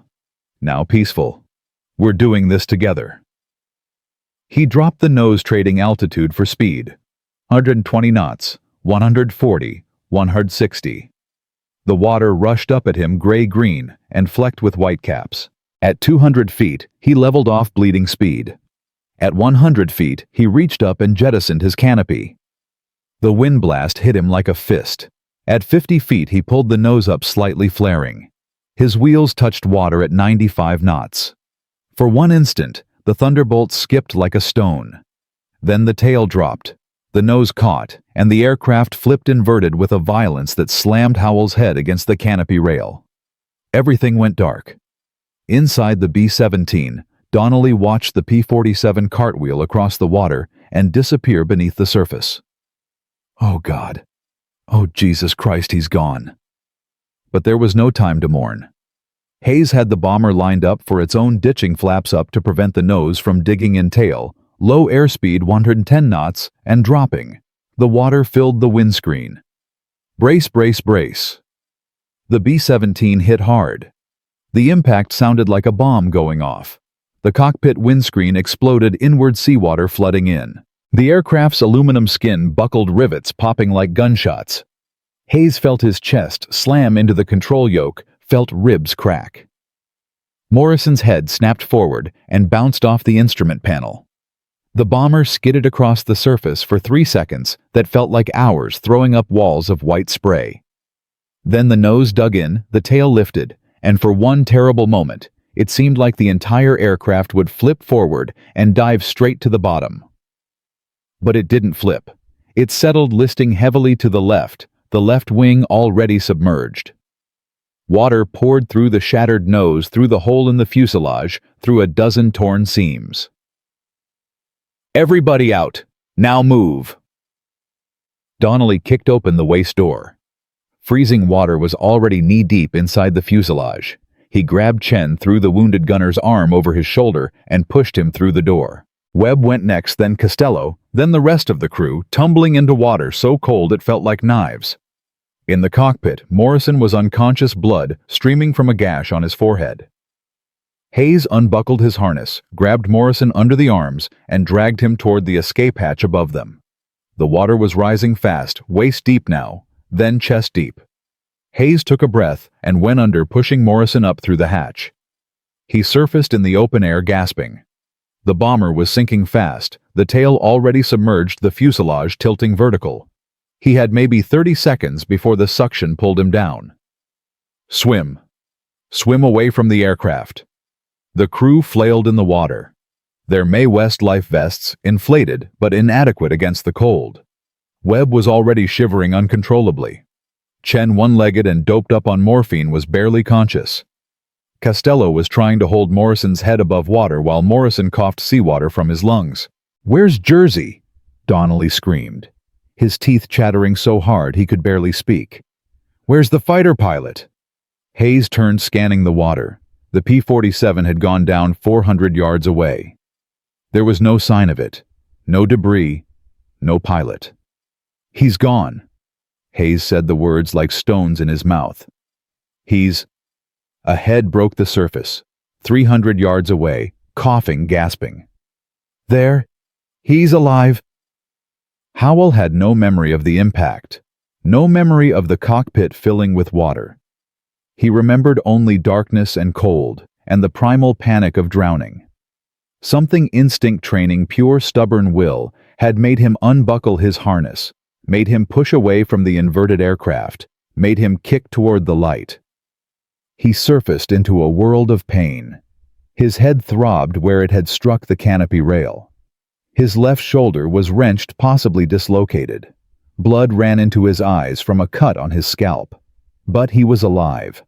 now peaceful. "We're doing this together." He dropped the nose, trading altitude for speed. 120 knots, 140, 160. The water rushed up at him, gray-green and flecked with whitecaps. At 200 feet, he leveled off, bleeding speed. At 100 feet, he reached up and jettisoned his canopy. The wind blast hit him like a fist. At 50 feet, he pulled the nose up, slightly flaring. His wheels touched water at 95 knots. For one instant, the Thunderbolt skipped like a stone. Then the tail dropped. The nose caught, and the aircraft flipped inverted with a violence that slammed Howell's head against the canopy rail. Everything went dark. Inside the B-17, Donnelly watched the P-47 cartwheel across the water and disappear beneath the surface. Oh God. Oh Jesus Christ, he's gone. But there was no time to mourn. Hayes had the bomber lined up for its own ditching flaps up to prevent the nose from digging in tail, low airspeed 110 knots, and dropping. The water filled the windscreen. Brace, brace, brace. The B-17 hit hard. The impact sounded like a bomb going off. The cockpit windscreen exploded, inward seawater flooding in. The aircraft's aluminum skin buckled, rivets popping like gunshots. Hayes felt his chest slam into the control yoke, felt ribs crack. Morrison's head snapped forward and bounced off the instrument panel. The bomber skidded across the surface for 3 seconds that felt like hours, throwing up walls of white spray. Then the nose dug in, the tail lifted, and for one terrible moment, it seemed like the entire aircraft would flip forward and dive straight to the bottom. But it didn't flip. It settled, listing heavily to the left wing already submerged. Water poured through the shattered nose, through the hole in the fuselage, through a dozen torn seams. "Everybody out! Now move!" Donnelly kicked open the waist door. Freezing water was already knee-deep inside the fuselage. He grabbed Chen, threw the wounded gunner's arm over his shoulder, and pushed him through the door. Webb went next, then Costello, then the rest of the crew, tumbling into water so cold it felt like knives. In the cockpit, Morrison was unconscious, blood streaming from a gash on his forehead. Hayes unbuckled his harness, grabbed Morrison under the arms, and dragged him toward the escape hatch above them. The water was rising fast, waist deep now, then chest deep. Hayes took a breath and went under, pushing Morrison up through the hatch. He surfaced in the open air, gasping. The bomber was sinking fast, the tail already submerged, the fuselage tilting vertical. He had maybe 30 seconds before the suction pulled him down. Swim. Swim away from the aircraft. The crew flailed in the water. Their Mae West life vests, inflated but inadequate against the cold. Webb was already shivering uncontrollably. Chen, one-legged and doped up on morphine, was barely conscious. Costello was trying to hold Morrison's head above water while Morrison coughed seawater from his lungs. "Where's Jersey?" Donnelly screamed, his teeth chattering so hard he could barely speak. "Where's the fighter pilot?" Hayes turned, scanning the water. The P-47 had gone down 400 yards away. There was no sign of it, no debris, no pilot. "He's gone." Hayes said the words like stones in his mouth. "He's..." A head broke the surface, 300 yards away, coughing, gasping. "There. He's alive." Howell had no memory of the impact, no memory of the cockpit filling with water. He remembered only darkness and cold, and the primal panic of drowning. Something instinct training, pure stubborn will, had made him unbuckle his harness, made him push away from the inverted aircraft, made him kick toward the light. He surfaced into a world of pain. His head throbbed where it had struck the canopy rail. His left shoulder was wrenched, possibly dislocated. Blood ran into his eyes from a cut on his scalp. But he was alive.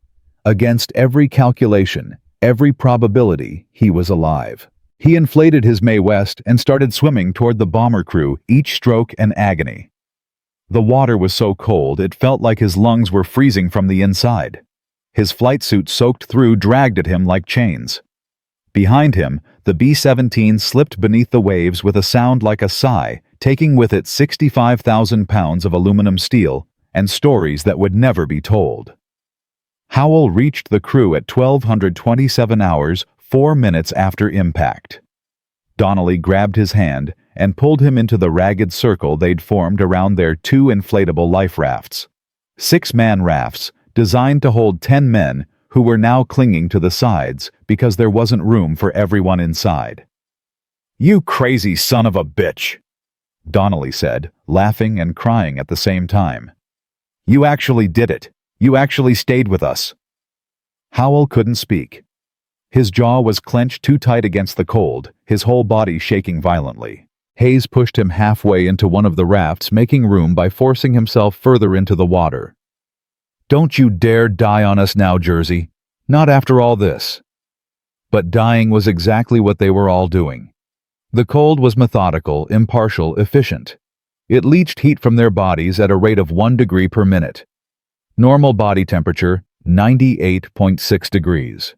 Against every calculation, every probability, he was alive. He inflated his Mae West and started swimming toward the bomber crew, each stroke an agony. The water was so cold it felt like his lungs were freezing from the inside. His flight suit, soaked through, dragged at him like chains. Behind him, the B-17 slipped beneath the waves with a sound like a sigh, taking with it 65,000 pounds of aluminum steel and stories that would never be told. Howell reached the crew at 1227 hours, 4 minutes after impact. Donnelly grabbed his hand and pulled him into the ragged circle they'd formed around their 2 inflatable life rafts. 6-man rafts, designed to hold 10 men who were now clinging to the sides because there wasn't room for everyone inside. "You crazy son of a bitch," Donnelly said, laughing and crying at the same time. "You actually did it. You actually stayed with us." Howell couldn't speak. His jaw was clenched too tight against the cold, his whole body shaking violently. Hayes pushed him halfway into one of the rafts, making room by forcing himself further into the water. "Don't you dare die on us now, Jersey. Not after all this." But dying was exactly what they were all doing. The cold was methodical, impartial, efficient. It leached heat from their bodies at a rate of 1 degree per minute. Normal body temperature, 98.6 degrees.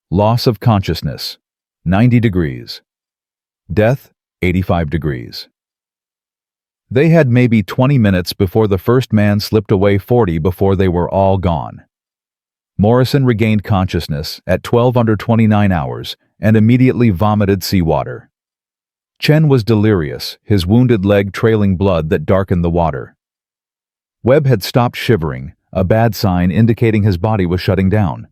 Loss of consciousness, 90 degrees. Death, 85 degrees. They had maybe 20 minutes before the first man slipped away, 40 before they were all gone. Morrison regained consciousness at 12 under 29 hours and immediately vomited seawater. Chen was delirious, his wounded leg trailing blood that darkened the water. Webb had stopped shivering, a bad sign indicating his body was shutting down.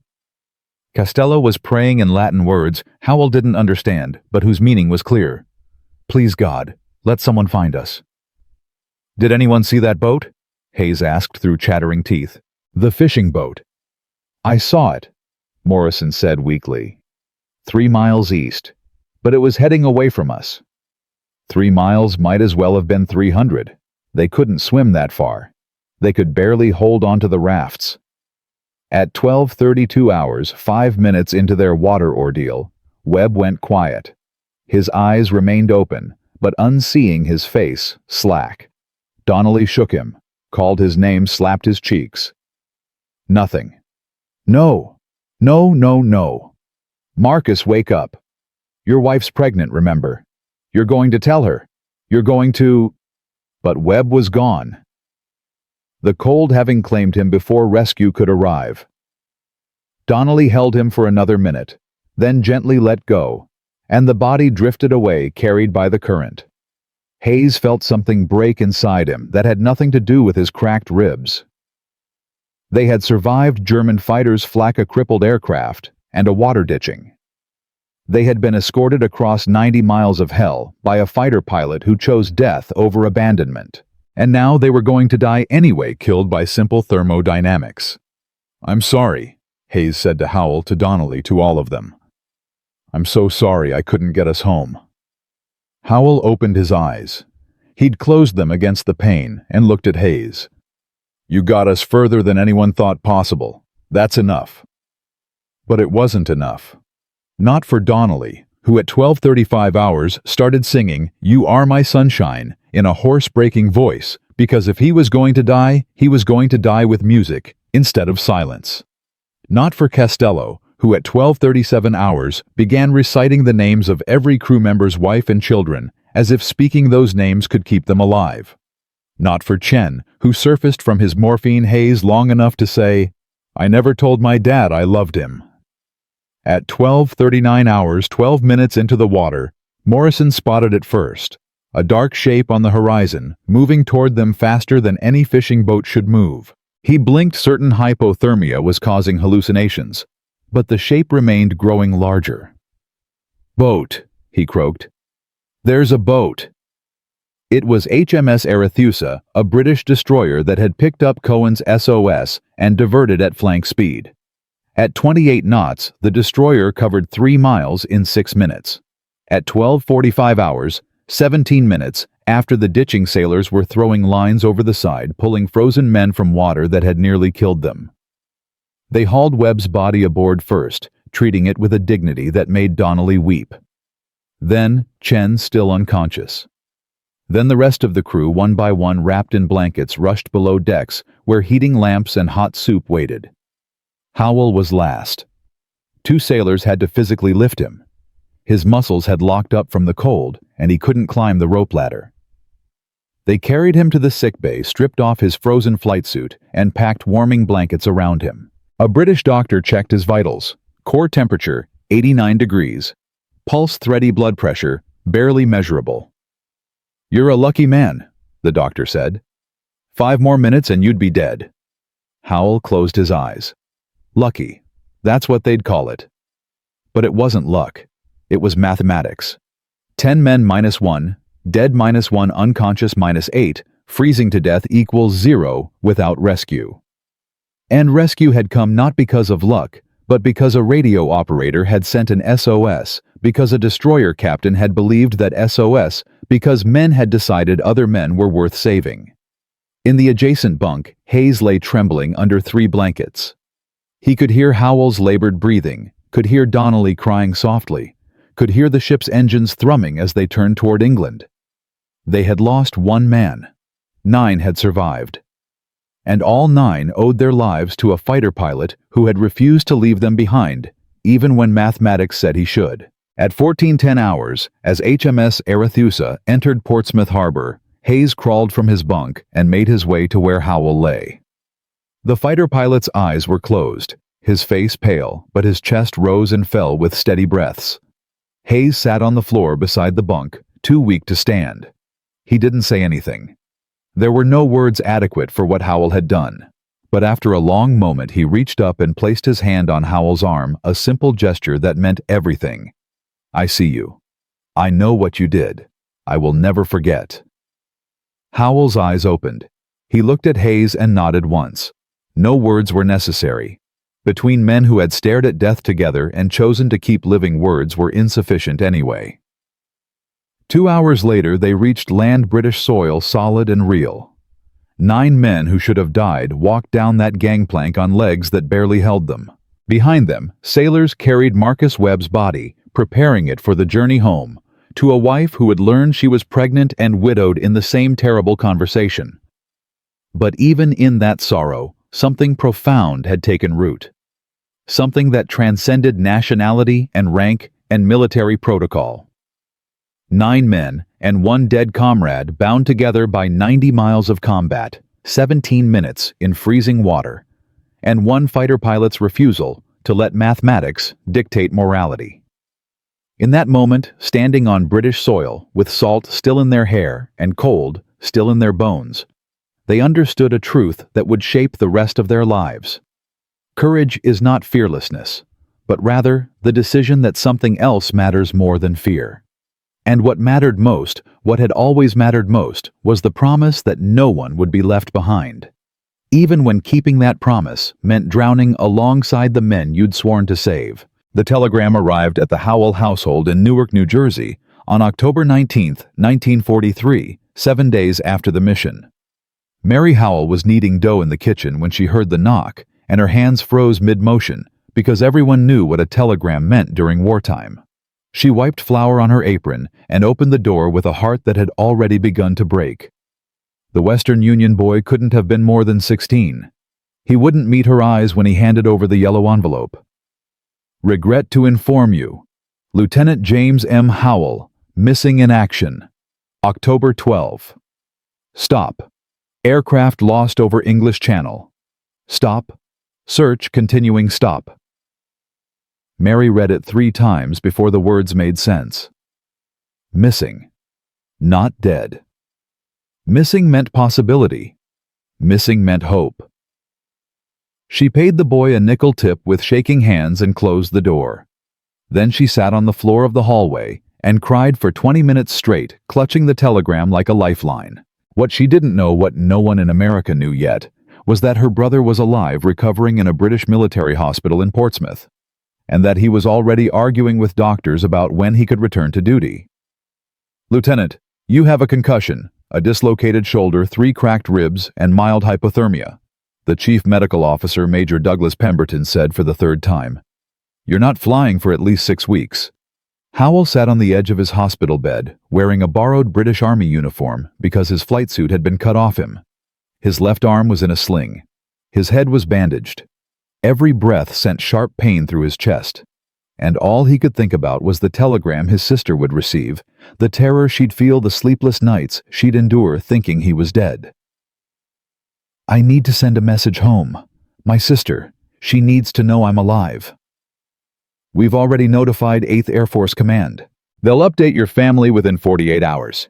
Costello was praying in Latin words Howell didn't understand, but whose meaning was clear. "Please God, let someone find us." "Did anyone see that boat?" Hayes asked through chattering teeth. "The fishing boat." "I saw it," Morrison said weakly. 3 miles east, but it was heading away from us. 3 miles might as well have been 300. They couldn't swim that far. They could barely hold onto the rafts. At 12:32 hours, 5 minutes into their water ordeal, Webb went quiet. His eyes remained open, but unseeing his face, slack. Donnelly shook him, called his name, slapped his cheeks. Nothing. "No, no, no, no. Marcus, wake up. Your wife's pregnant, remember. You're going to tell her. You're going to—" But Webb was gone. The cold having claimed him before rescue could arrive. Donnelly held him for another minute, then gently let go, and the body drifted away, carried by the current. Hayes felt something break inside him that had nothing to do with his cracked ribs. They had survived German fighters flak a crippled aircraft and a water ditching. They had been escorted across 90 miles of hell by a fighter pilot who chose death over abandonment. And now they were going to die anyway, killed by simple thermodynamics. "I'm sorry," Hayes said to Howell, to Donnelly, to all of them. "I'm so sorry I couldn't get us home." Howell opened his eyes. He'd closed them against the pain and looked at Hayes. "You got us further than anyone thought possible. That's enough." But it wasn't enough. Not for Donnelly, who at 12:35 hours started singing "You Are My Sunshine" in a hoarse-breaking voice, because if he was going to die, he was going to die with music instead of silence. Not for Costello, who at 12:37 hours began reciting the names of every crew member's wife and children, as if speaking those names could keep them alive. Not for Chen, who surfaced from his morphine haze long enough to say, "I never told my dad I loved him." At 12:39 hours, 12 minutes into the water, Morrison spotted it first, a dark shape on the horizon, moving toward them faster than any fishing boat should move. He blinked, certain hypothermia was causing hallucinations, but the shape remained growing larger. "Boat," he croaked. "There's a boat." It was HMS Arethusa, a British destroyer that had picked up Cohen's SOS and diverted at flank speed. At 28 knots, the destroyer covered 3 miles in 6 minutes. At 12:45 hours, 17 minutes, after the ditching sailors were throwing lines over the side, pulling frozen men from water that had nearly killed them. They hauled Webb's body aboard first, treating it with a dignity that made Donnelly weep. Then, Chen still unconscious. Then the rest of the crew, one by one, wrapped in blankets, rushed below decks, where heating lamps and hot soup waited. Howell was last. 2 sailors had to physically lift him. His muscles had locked up from the cold, and he couldn't climb the rope ladder. They carried him to the sickbay, stripped off his frozen flight suit, and packed warming blankets around him. A British doctor checked his vitals. Core temperature, 89 degrees. Pulse, thready blood pressure, barely measurable. "You're a lucky man," the doctor said. 5 more minutes and you'd be dead." Howell closed his eyes. Lucky. That's what they'd call it. But it wasn't luck. It was mathematics. 10 men minus 1, dead minus 1, unconscious minus 8, freezing to death equals 0 without rescue. And rescue had come not because of luck, but because a radio operator had sent an SOS, because a destroyer captain had believed that SOS because men had decided other men were worth saving. In the adjacent bunk, Hayes lay trembling under 3 blankets. He could hear Howell's labored breathing, could hear Donnelly crying softly, could hear the ship's engines thrumming as they turned toward England. They had lost 1 man. 9 had survived. And all 9 owed their lives to a fighter pilot who had refused to leave them behind, even when mathematics said he should. At 14:10 hours, as HMS Arethusa entered Portsmouth Harbor, Hayes crawled from his bunk and made his way to where Howell lay. The fighter pilot's eyes were closed, his face pale, but his chest rose and fell with steady breaths. Hayes sat on the floor beside the bunk, too weak to stand. He didn't say anything. There were no words adequate for what Howell had done. But after a long moment he reached up and placed his hand on Howell's arm, a simple gesture that meant everything. "I see you. I know what you did. I will never forget." Howell's eyes opened. He looked at Hayes and nodded once. No words were necessary. Between men who had stared at death together and chosen to keep living, words were insufficient anyway. 2 hours later they reached land, British soil, solid and real. 9 men who should have died walked down that gangplank on legs that barely held them. Behind them, sailors carried Marcus Webb's body, preparing it for the journey home, to a wife who had learned she was pregnant and widowed in the same terrible conversation. But even in that sorrow, something profound had taken root. Something that transcended nationality and rank and military protocol. 9 men and 1 dead comrade bound together by 90 miles of combat, 17 minutes in freezing water, and 1 fighter pilot's refusal to let mathematics dictate morality. In that moment, standing on British soil, with salt still in their hair and cold still in their bones, they understood a truth that would shape the rest of their lives. Courage is not fearlessness, but rather the decision that something else matters more than fear. And what mattered most, what had always mattered most, was the promise that no one would be left behind. Even when keeping that promise meant drowning alongside the men you'd sworn to save. The telegram arrived at the Howell household in Newark, New Jersey, on October 19, 1943, 7 days after the mission. Mary Howell was kneading dough in the kitchen when she heard the knock, and her hands froze mid-motion, because everyone knew what a telegram meant during wartime. She wiped flour on her apron and opened the door with a heart that had already begun to break. The Western Union boy couldn't have been more than 16. He wouldn't meet her eyes when he handed over the yellow envelope. "Regret to inform you. Lieutenant James M. Howell, missing in action. October 12. Stop. Aircraft lost over English Channel. Stop. Search continuing. Stop." Mary read it 3 times before the words made sense. Missing. Not dead. Missing meant possibility. Missing meant hope. She paid the boy a nickel tip with shaking hands and closed the door. Then she sat on the floor of the hallway and cried for 20 minutes straight, clutching the telegram like a lifeline. What she didn't know, what no one in America knew yet, was that her brother was alive, recovering in a British military hospital in Portsmouth, and that he was already arguing with doctors about when he could return to duty. "Lieutenant, you have a concussion, a dislocated shoulder, 3 cracked ribs, and mild hypothermia," the chief medical officer, Major Douglas Pemberton, said for the 3rd time. "You're not flying for at least 6 weeks." Howell sat on the edge of his hospital bed, wearing a borrowed British Army uniform because his flight suit had been cut off him. His left arm was in a sling. His head was bandaged. Every breath sent sharp pain through his chest. And all he could think about was the telegram his sister would receive, the terror she'd feel, the sleepless nights she'd endure thinking he was dead. "I need to send a message home. My sister, she needs to know I'm alive." "We've already notified 8th Air Force Command. They'll update your family within 48 hours.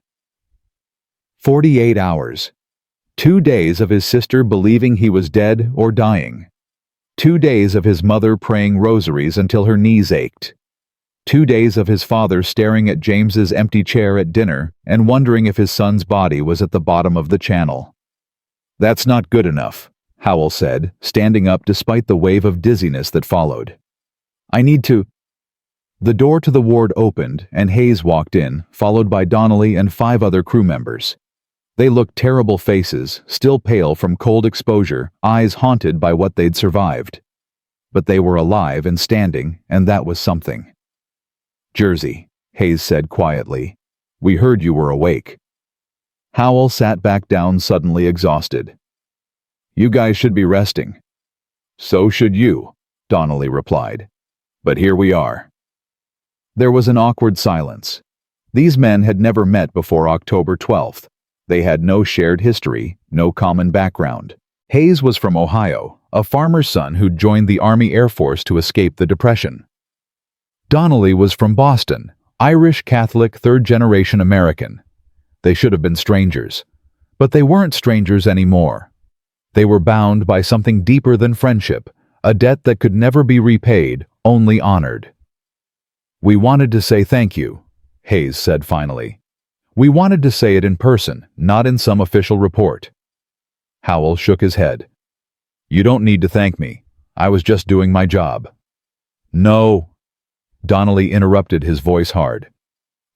48 hours. 2 days of his sister believing he was dead or dying. 2 days of his mother praying rosaries until her knees ached. 2 days of his father staring at James's empty chair at dinner and wondering if his son's body was at the bottom of the channel. "That's not good enough," Howell said, standing up despite the wave of dizziness that followed. "I need to..." The door to the ward opened, and Hayes walked in, followed by Donnelly and 5 other crew members. They looked terrible faces, still pale from cold exposure, eyes haunted by what they'd survived. But they were alive and standing, and that was something. "Jersey," Hayes said quietly, "we heard you were awake." Howell sat back down, suddenly exhausted. "You guys should be resting." "So should you," Donnelly replied. "But here we are." There was an awkward silence. These men had never met before October 12th. They had no shared history, no common background. Hayes was from Ohio, a farmer's son who'd joined the Army Air Force to escape the Depression. Donnelly was from Boston, Irish Catholic third-generation American. They should have been strangers. But they weren't strangers anymore. They were bound by something deeper than friendship, a debt that could never be repaid, only honored. "We wanted to say thank you," Hayes said finally. "We wanted to say it in person, not in some official report." Howell shook his head. "You don't need to thank me. I was just doing my job." "No," Donnelly interrupted, his voice hard.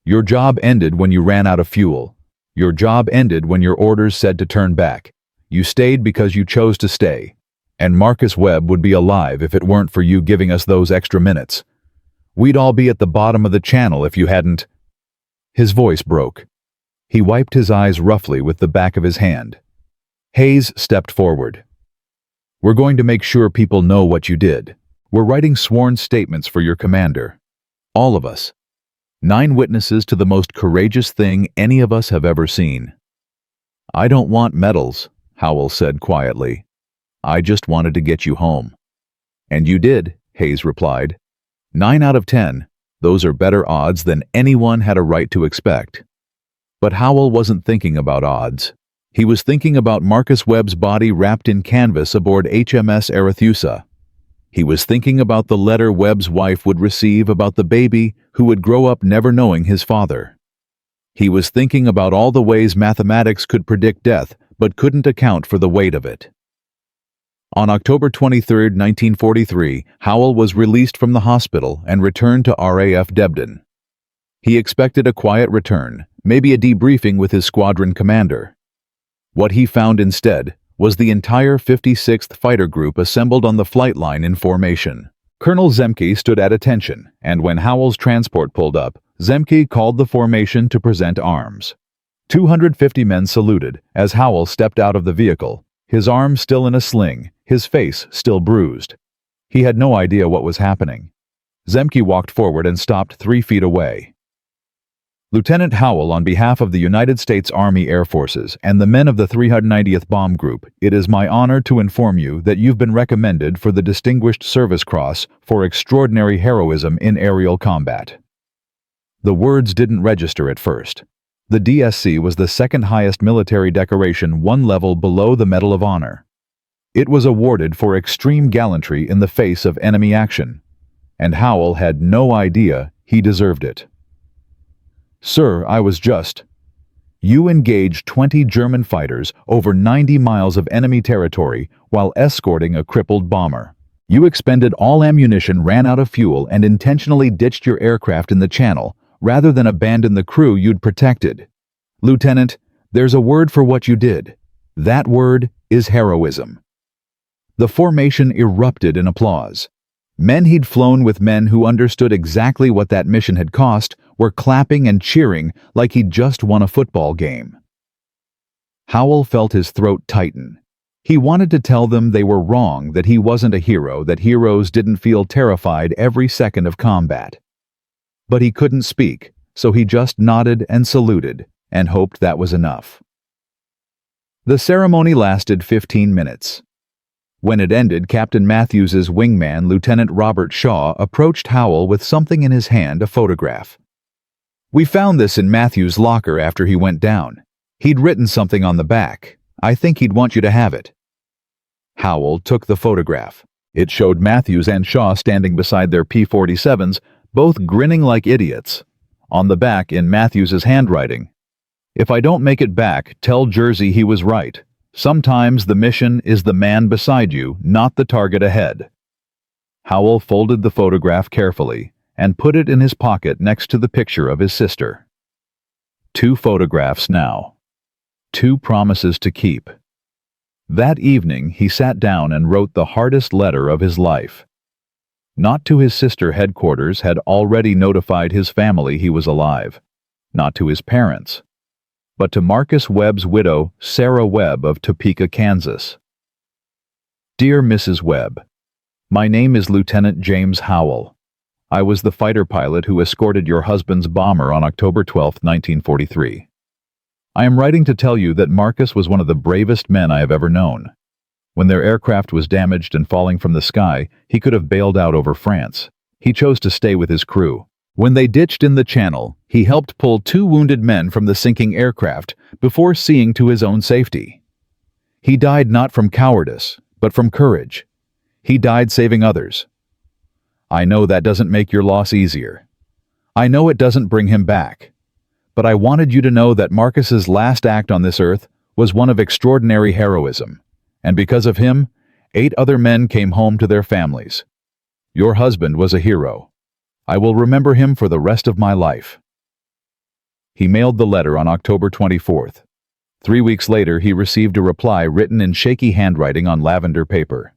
"Your job ended when you ran out of fuel. Your job ended when your orders said to turn back. You stayed because you chose to stay. And Marcus Webb would be alive if it weren't for you giving us those extra minutes. We'd all be at the bottom of the channel if you hadn't—" His voice broke. He wiped his eyes roughly with the back of his hand. Hayes stepped forward. "We're going to make sure people know what you did. We're writing sworn statements for your commander. All of us. 9 witnesses to the most courageous thing any of us have ever seen." "I don't want medals," Howell said quietly. "I just wanted to get you home." "And you did," Hayes replied. 9 out of 10, those are better odds than anyone had a right to expect. But Howell wasn't thinking about odds. He was thinking about Marcus Webb's body wrapped in canvas aboard HMS Arethusa. He was thinking about the letter Webb's wife would receive about the baby who would grow up never knowing his father. He was thinking about all the ways mathematics could predict death but couldn't account for the weight of it. On October 23, 1943, Howell was released from the hospital and returned to RAF Debden. He expected a quiet return, maybe a debriefing with his squadron commander. What he found instead was the entire 56th Fighter Group assembled on the flight line in formation. Colonel Zemke stood at attention, and when Howell's transport pulled up, Zemke called the formation to present arms. 250 men saluted as Howell stepped out of the vehicle, his arm still in a sling, his face still bruised. He had no idea what was happening. Zemke walked forward and stopped 3 feet away. "Lieutenant Howell, on behalf of the United States Army Air Forces and the men of the 390th Bomb Group, it is my honor to inform you that you've been recommended for the Distinguished Service Cross for extraordinary heroism in aerial combat." The words didn't register at first. The DSC was the second highest military decoration, 1 level below the Medal of Honor. It was awarded for extreme gallantry in the face of enemy action, and Howell had no idea he deserved it. "Sir, I was just—" "You engaged 20 German fighters over 90 miles of enemy territory while escorting a crippled bomber. You expended all ammunition, ran out of fuel, and intentionally ditched your aircraft in the channel rather than abandon the crew you'd protected. Lieutenant, there's a word for what you did. That word is heroism." The formation erupted in applause. Men he'd flown with, men who understood exactly what that mission had cost, were clapping and cheering like he'd just won a football game. Howell felt his throat tighten. He wanted to tell them they were wrong, that he wasn't a hero, that heroes didn't feel terrified every second of combat. But he couldn't speak, so he just nodded and saluted, and hoped that was enough. The ceremony lasted 15 minutes. When it ended, Captain Matthews's wingman, Lieutenant Robert Shaw, approached Howell with something in his hand, a photograph. "We found this in Matthews' locker after he went down. He'd written something on the back. I think he'd want you to have it." Howell took the photograph. It showed Matthews and Shaw standing beside their P-47s, both grinning like idiots. On the back, in Matthews's handwriting, "If I don't make it back, tell Jersey he was right. Sometimes the mission is the man beside you, not the target ahead." Howell folded the photograph carefully and put it in his pocket next to the picture of his sister. 2 photographs now. 2 promises to keep. That evening he sat down and wrote the hardest letter of his life. Not to his sister headquarters had already notified his family he was alive. Not to his parents. But to Marcus Webb's widow, Sarah Webb of Topeka, Kansas. Dear Mrs. Webb, my name is Lieutenant James Howell. I was the fighter pilot who escorted your husband's bomber on October 12, 1943. I am writing to tell you that Marcus was one of the bravest men I have ever known. When their aircraft was damaged and falling from the sky, he could have bailed out over France. He chose to stay with his crew. When they ditched in the channel, he helped pull 2 wounded men from the sinking aircraft before seeing to his own safety. He died not from cowardice, but from courage. He died saving others. I know that doesn't make your loss easier. I know it doesn't bring him back. But I wanted you to know that Marcus's last act on this earth was one of extraordinary heroism, and because of him, 8 other men came home to their families. Your husband was a hero. I will remember him for the rest of my life. He mailed the letter on October 24th. 3 weeks later, he received a reply written in shaky handwriting on lavender paper.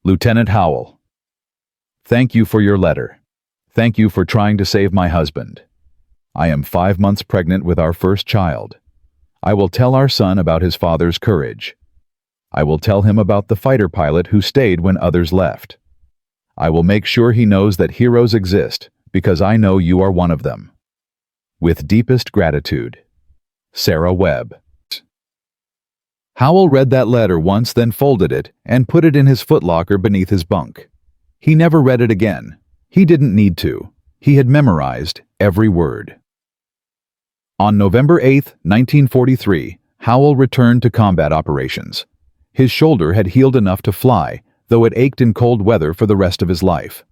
Lieutenant Howell, thank you for your letter. Thank you for trying to save my husband. I am 5 months pregnant with our first child. I will tell our son about his father's courage. I will tell him about the fighter pilot who stayed when others left. I will make sure he knows that heroes exist, because I know you are one of them. With deepest gratitude, Sarah Webb. Howell read that letter once, then folded it and put it in his footlocker beneath his bunk. He never read it again. He didn't need to. He had memorized every word. On November 8, 1943, Howell returned to combat operations. His shoulder had healed enough to fly, though it ached in cold weather for the rest of his life.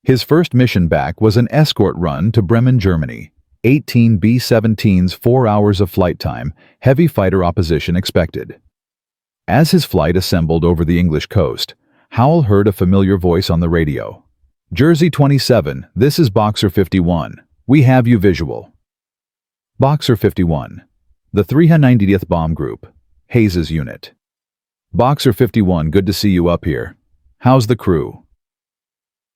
His first mission back was an escort run to Bremen, Germany. 18 B-17s, 4 hours of flight time, heavy fighter opposition expected. As his flight assembled over the English coast, Howell heard a familiar voice on the radio. Jersey 27, this is Boxer 51. We have you visual. Boxer 51, the 390th Bomb Group, Hayes's unit. Boxer 51, good to see you up here. How's the crew?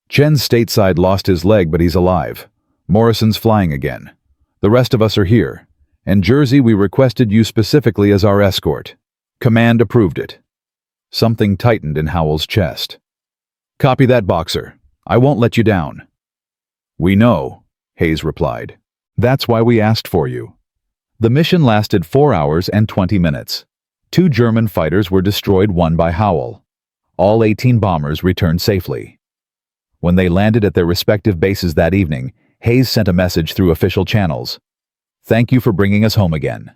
Chen's stateside lost his leg, but he's alive. Morrison's flying again. The rest of us are here. And Jersey, we requested you specifically as our escort. Command approved it. Something tightened in Howell's chest. Copy that, Boxer. I won't let you down. We know, Hayes replied. That's why we asked for you. The mission lasted 4 hours and 20 minutes. 2 German fighters were destroyed, one by Howell. All 18 bombers returned safely. When they landed at their respective bases that evening, Hayes sent a message through official channels. Thank you for bringing us home again.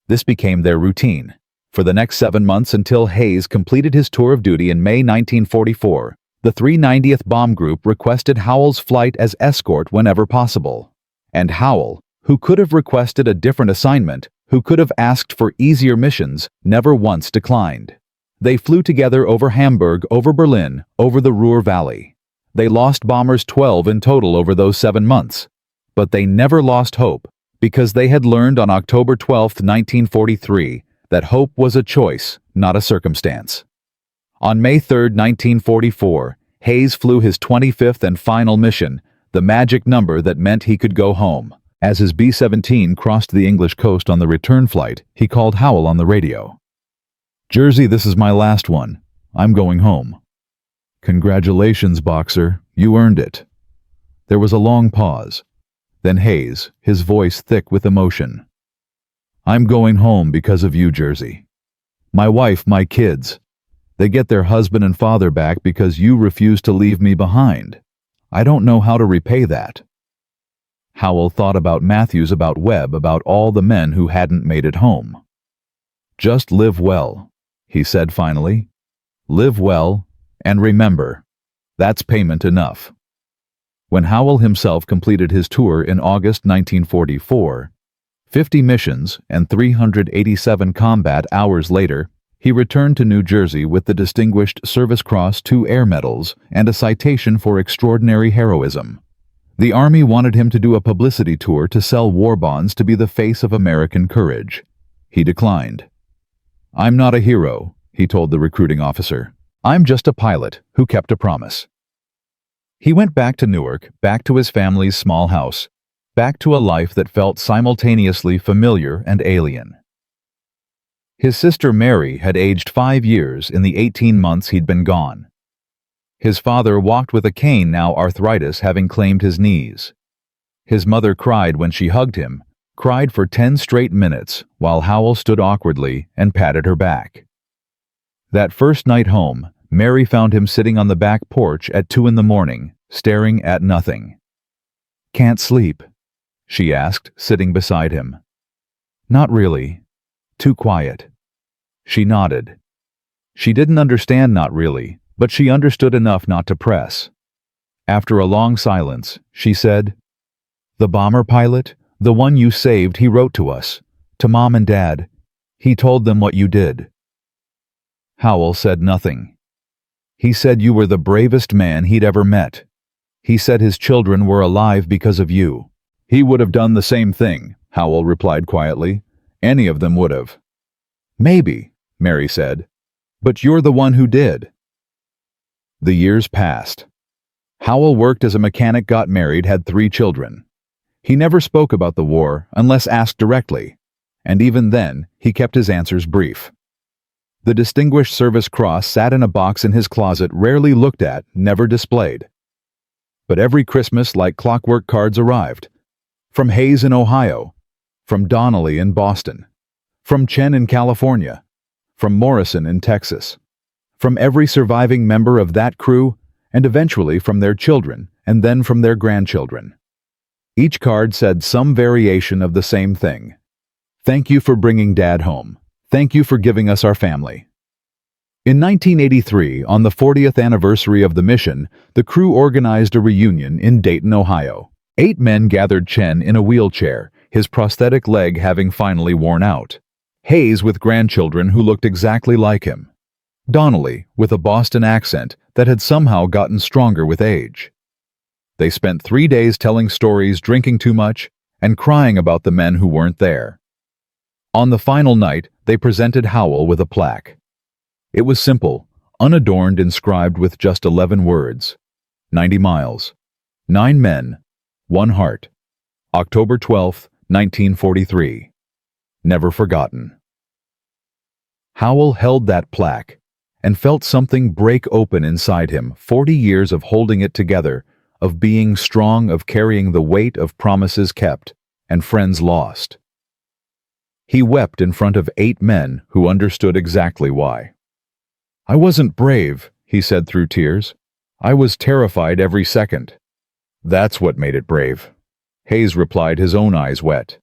This became their routine. For the next 7 months until Hayes completed his tour of duty in May 1944, the 390th Bomb Group requested Howell's flight as escort whenever possible. And Howell, who could have requested a different assignment, who could have asked for easier missions, never once declined. They flew together over Hamburg, over Berlin, over the Ruhr Valley. They lost bombers 12 in total over those 7 months. But they never lost hope, because they had learned on October 12, 1943, that hope was a choice, not a circumstance. On May 3, 1944, Hayes flew his 25th and final mission, the magic number that meant he could go home. As his B-17 crossed the English coast on the return flight, he called Howell on the radio. Jersey, this is my last one. I'm going home. Congratulations, Boxer. You earned it. There was a long pause. Then Hayes, his voice thick with emotion. I'm going home because of you, Jersey. My wife, my kids. They get their husband and father back because you refused to leave me behind. I don't know how to repay that. Howell thought about Matthews, about Webb, about all the men who hadn't made it home. Just live well, he said finally. Live well, and remember, that's payment enough. When Howell himself completed his tour in August 1944, 50 missions and 387 combat hours later, He returned to New Jersey with the Distinguished Service Cross, 2 Air Medals, and a citation for extraordinary heroism. The Army wanted him to do a publicity tour to sell war bonds to be the face of American courage. He declined. "I'm not a hero," he told the recruiting officer. "I'm just a pilot who kept a promise." He went back to Newark, back to his family's small house, back to a life that felt simultaneously familiar and alien. His sister Mary had aged 5 years in the 18 months he'd been gone. His father walked with a cane, now arthritis having claimed his knees. His mother cried when she hugged him, cried for 10 straight minutes while Howell stood awkwardly and patted her back. That first night home, Mary found him sitting on the back porch at 2 in the morning, staring at nothing. "Can't sleep?" she asked, sitting beside him. "Not really. Too quiet." She nodded. She didn't understand "not really," but she understood enough not to press. After a long silence, she said, "The bomber pilot, the one you saved, he wrote to us, to Mom and Dad. He told them what you did." Howell said nothing. He said you were the bravest man he'd ever met. He said his children were alive because of you. "He would have done the same thing," Howell replied quietly. "Any of them would have." "Maybe," Mary said, "but you're the one who did." The years passed. Howell worked as a mechanic, got married, had 3 children. He never spoke about the war unless asked directly, and even then, he kept his answers brief. The Distinguished Service Cross sat in a box in his closet, rarely looked at, never displayed. But every Christmas, like clockwork, cards arrived. From Hayes in Ohio, from Donnelly in Boston, from Chen in California, from Morrison in Texas, from every surviving member of that crew, and eventually from their children, and then from their grandchildren. Each card said some variation of the same thing. "Thank you for bringing Dad home. Thank you for giving us our family." In 1983, on the 40th anniversary of the mission, the crew organized a reunion in Dayton, Ohio. 8 men gathered: Chen in a wheelchair, his prosthetic leg having finally worn out; Hayes with grandchildren who looked exactly like him; Donnelly with a Boston accent that had somehow gotten stronger with age. They spent 3 days telling stories, drinking too much, and crying about the men who weren't there. On the final night, they presented Howell with a plaque. It was simple, unadorned, inscribed with just 11 words. 90 miles. 9 men. 1 heart. October 12, 1943. Never forgotten. Howell held that plaque and felt something break open inside him. 40 years of holding it together, of being strong, of carrying the weight of promises kept and friends lost. He wept in front of 8 men who understood exactly why. "I wasn't brave," he said through tears. "I was terrified every second." "That's what made it brave," Hayes replied, his own eyes wet.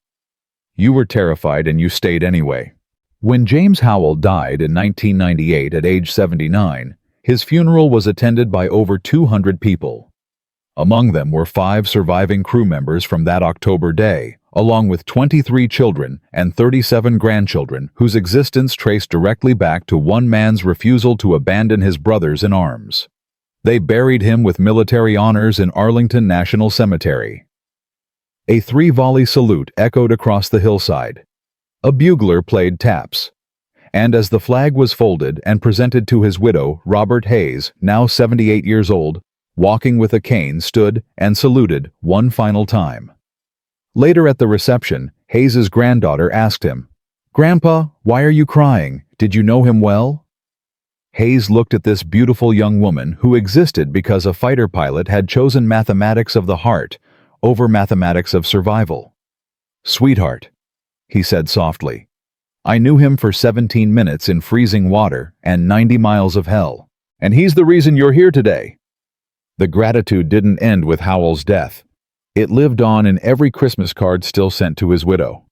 "You were terrified and you stayed anyway." When James Howell died in 1998 at age 79, his funeral was attended by over 200 people. Among them were 5 surviving crew members from that October day, along with 23 children and 37 grandchildren whose existence traced directly back to one man's refusal to abandon his brothers in arms. They buried him with military honors in Arlington National Cemetery. A 3-volley salute echoed across the hillside. A bugler played taps. And as the flag was folded and presented to his widow, Robert Hayes, now 78 years old, walking with a cane, stood and saluted one final time. Later at the reception, Hayes's granddaughter asked him, "Grandpa, why are you crying? Did you know him well?" Hayes looked at this beautiful young woman who existed because a fighter pilot had chosen mathematics of the heart over mathematics of survival. "Sweetheart," he said softly, "I knew him for 17 minutes in freezing water and 90 miles of hell, and he's the reason you're here today." The gratitude didn't end with Howell's death. It lived on in every Christmas card still sent to his widow.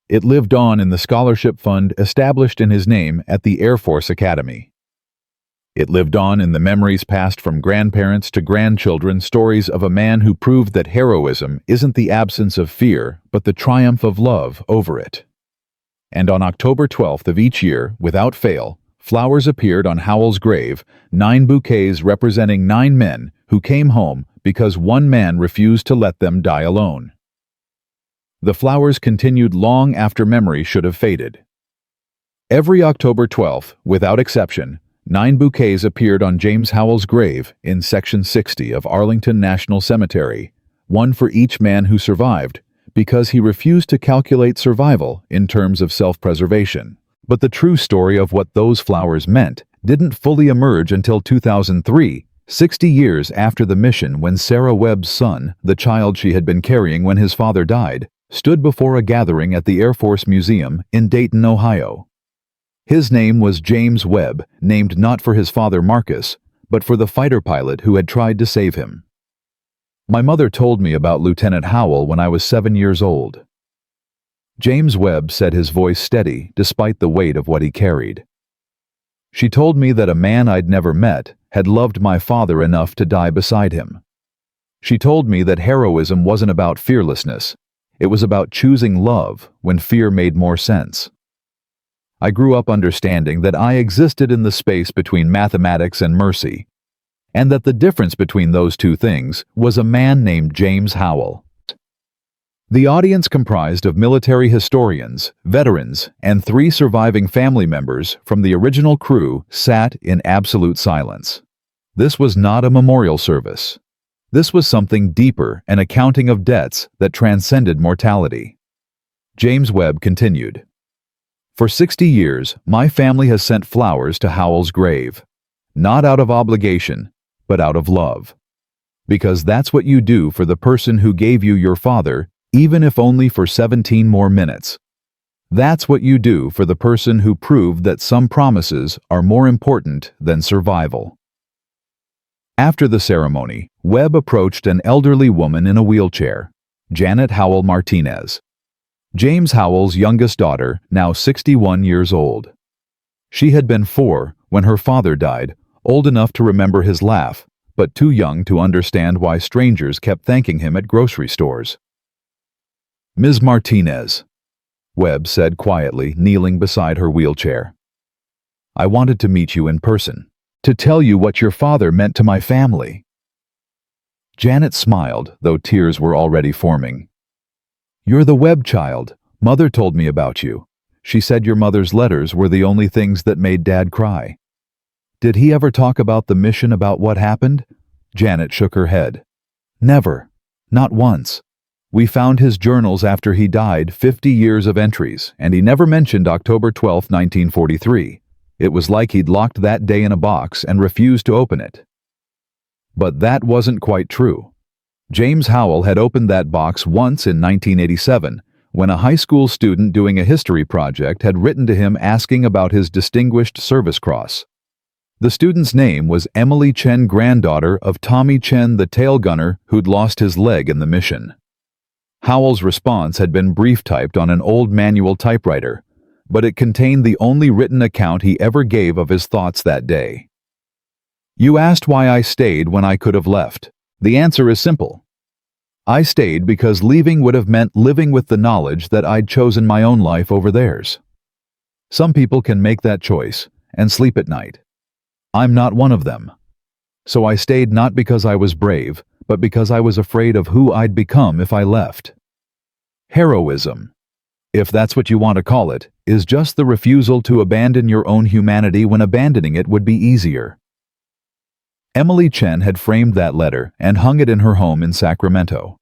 It lived on in the scholarship fund established in his name at the Air Force Academy. It lived on in the memories passed from grandparents to grandchildren, stories of a man who proved that heroism isn't the absence of fear, but the triumph of love over it. And on October 12th of each year, without fail, flowers appeared on Howell's grave, 9 bouquets representing 9 men who came home because one man refused to let them die alone. The flowers continued long after memory should have faded. Every October 12th, without exception, 9 bouquets appeared on James Howell's grave in Section 60 of Arlington National Cemetery, one for each man who survived, because he refused to calculate survival in terms of self-preservation. But the true story of what those flowers meant didn't fully emerge until 2003, 60 years after the mission, when Sarah Webb's son, the child she had been carrying when his father died, stood before a gathering at the Air Force Museum in Dayton, Ohio. His name was James Webb, named not for his father Marcus, but for the fighter pilot who had tried to save him. My mother told me about Lieutenant Howell when I was 7 years old. James Webb said, his voice steady despite the weight of what he carried. She told me that a man I'd never met had loved my father enough to die beside him. She told me that heroism wasn't about fearlessness. It was about choosing love when fear made more sense. I grew up understanding that I existed in the space between mathematics and mercy, and that the difference between those two things was a man named James Howell. The audience comprised of military historians, veterans, and 3 surviving family members from the original crew sat in absolute silence. This was not a memorial service. This was something deeper, an accounting of debts that transcended mortality. James Webb continued, "For 60 years, my family has sent flowers to Howell's grave, not out of obligation, but out of love. Because that's what you do for the person who gave you your father, even if only for 17 more minutes. That's what you do for the person who proved that some promises are more important than survival." After the ceremony, Webb approached an elderly woman in a wheelchair, Janet Howell Martinez, James Howell's youngest daughter, now 61 years old. She had been 4 when her father died, old enough to remember his laugh, but too young to understand why strangers kept thanking him at grocery stores. "Ms. Martinez," Webb said quietly, kneeling beside her wheelchair, "I wanted to meet you in person, to tell you what your father meant to my family." Janet smiled, though tears were already forming. "You're the Webb child. Mother told me about you. She said your mother's letters were the only things that made Dad cry." "Did he ever talk about the mission, about what happened?" Janet shook her head. "Never. Not once. We found his journals after he died, 50 years of entries, and he never mentioned October 12, 1943. It was like he'd locked that day in a box and refused to open it." But that wasn't quite true. James Howell had opened that box once in 1987, when a high school student doing a history project had written to him asking about his Distinguished Service Cross. The student's name was Emily Chen, granddaughter of Tommy Chen, the tail gunner who'd lost his leg in the mission. Howell's response had been brief-typed on an old manual typewriter, but it contained the only written account he ever gave of his thoughts that day. "You asked why I stayed when I could have left. The answer is simple. I stayed because leaving would have meant living with the knowledge that I'd chosen my own life over theirs. Some people can make that choice and sleep at night. I'm not one of them. So I stayed not because I was brave, but because I was afraid of who I'd become if I left." Heroism, if that's what you want to call it, is just the refusal to abandon your own humanity when abandoning it would be easier. Emily Chen had framed that letter and hung it in her home in Sacramento.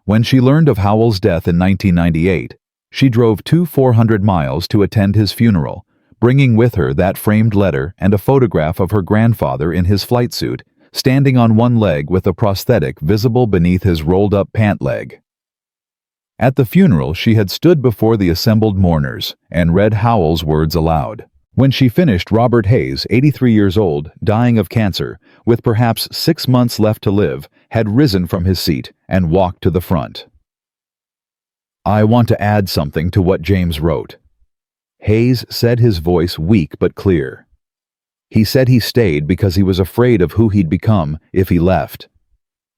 When she learned of Howell's death in 1998, she drove 400 miles to attend his funeral, bringing with her that framed letter and a photograph of her grandfather in his flight suit, standing on one leg with a prosthetic visible beneath his rolled-up pant leg. At the funeral, she had stood before the assembled mourners and read Howell's words aloud. When she finished, Robert Hayes, 83 years old, dying of cancer, with perhaps 6 months left to live, had risen from his seat and walked to the front. "I want to add something to what James wrote," Hayes said, his voice weak but clear. "He said he stayed because he was afraid of who he'd become if he left.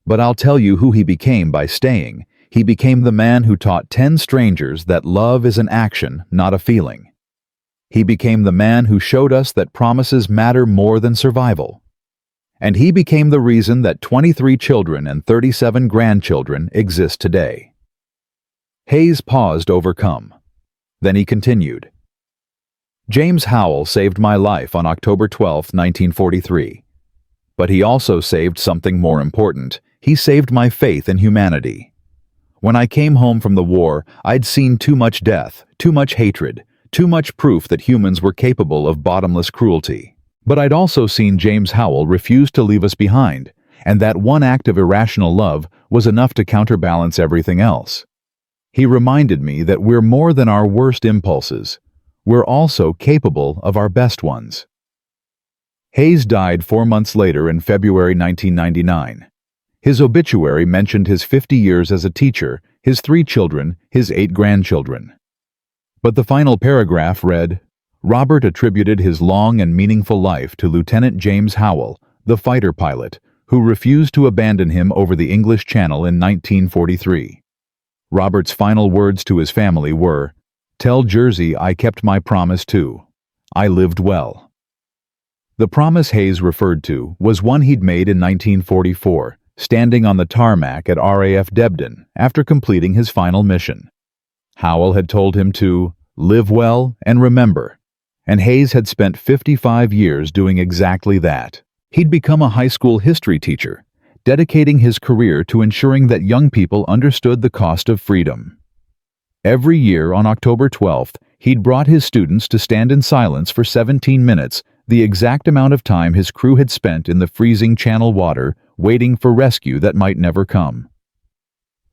But I'll tell you who he became by staying. He became the man who taught 10 strangers that love is an action, not a feeling. He became the man who showed us that promises matter more than survival. And he became the reason that 23 children and 37 grandchildren exist today. Hayes paused, overcome. Then he continued. James Howell saved my life on October 12, 1943. But he also saved something more important. He saved my faith in humanity. When I came home from the war, I'd seen too much death, too much hatred, too much proof that humans were capable of bottomless cruelty. But I'd also seen James Howell refuse to leave us behind, and that one act of irrational love was enough to counterbalance everything else. He reminded me that we're more than our worst impulses. We're also capable of our best ones. Hayes died 4 months later in February 1999. His obituary mentioned his 50 years as a teacher, his 3 children, his 8 grandchildren. But the final paragraph read, Robert attributed his long and meaningful life to Lieutenant James Howell, the fighter pilot, who refused to abandon him over the English Channel in 1943. Robert's final words to his family were, Tell Jersey I kept my promise too. I lived well. The promise Hayes referred to was one he'd made in 1944, standing on the tarmac at RAF Debden after completing his final mission. Howell had told him to live well and remember, and Hayes had spent 55 years doing exactly that. He'd become a high school history teacher, dedicating his career to ensuring that young people understood the cost of freedom. Every year on October 12th, he'd brought his students to stand in silence for 17 minutes, the exact amount of time his crew had spent in the freezing channel water, waiting for rescue that might never come.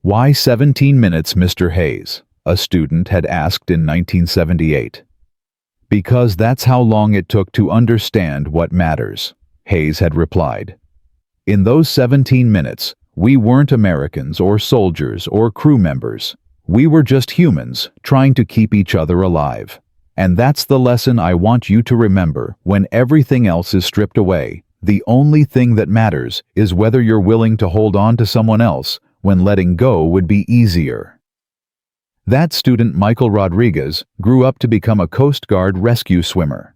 Why 17 minutes, Mr. Hayes? A student had asked in 1978. Because that's how long it took to understand what matters, Hayes had replied. In those 17 minutes, we weren't Americans or soldiers or crew members. We were just humans trying to keep each other alive. And that's the lesson I want you to remember when everything else is stripped away. The only thing that matters is whether you're willing to hold on to someone else when letting go would be easier. That student, Michael Rodriguez, grew up to become a Coast Guard rescue swimmer.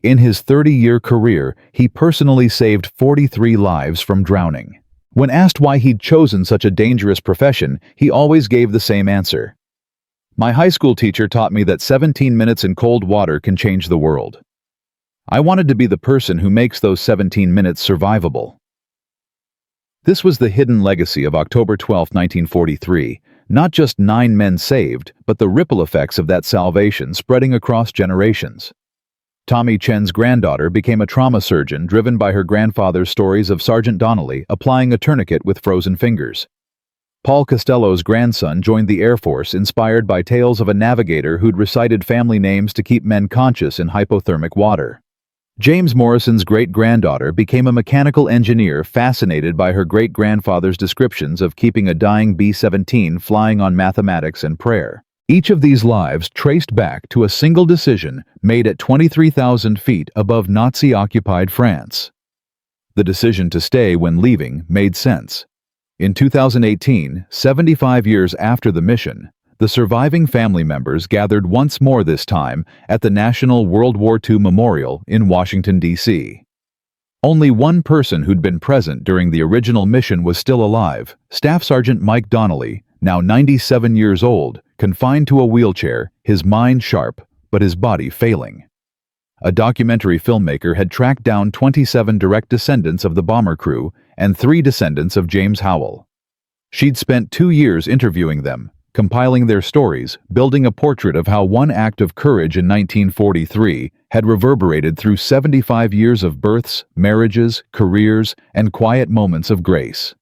In his 30-year career, he personally saved 43 lives from drowning. When asked why he'd chosen such a dangerous profession, he always gave the same answer. My high school teacher taught me that 17 minutes in cold water can change the world. I wanted to be the person who makes those 17 minutes survivable. This was the hidden legacy of October 12, 1943, not just 9 men saved, but the ripple effects of that salvation spreading across generations. Tommy Chen's granddaughter became a trauma surgeon driven by her grandfather's stories of Sergeant Donnelly applying a tourniquet with frozen fingers. Paul Costello's grandson joined the Air Force inspired by tales of a navigator who'd recited family names to keep men conscious in hypothermic water. James Morrison's great-granddaughter became a mechanical engineer fascinated by her great-grandfather's descriptions of keeping a dying B-17 flying on mathematics and prayer. Each of these lives traced back to a single decision made at 23,000 feet above Nazi-occupied France. The decision to stay when leaving made sense. In 2018, 75 years after the mission, the surviving family members gathered once more, this time at the National World War II Memorial in Washington, D.C. Only one person who'd been present during the original mission was still alive, Staff Sergeant Mike Donnelly, now 97 years old, confined to a wheelchair, his mind sharp, but his body failing. A documentary filmmaker had tracked down 27 direct descendants of the bomber crew and 3 descendants of James Howell. She'd spent 2 years interviewing them, compiling their stories, building a portrait of how one act of courage in 1943 had reverberated through 75 years of births, marriages, careers, and quiet moments of grace.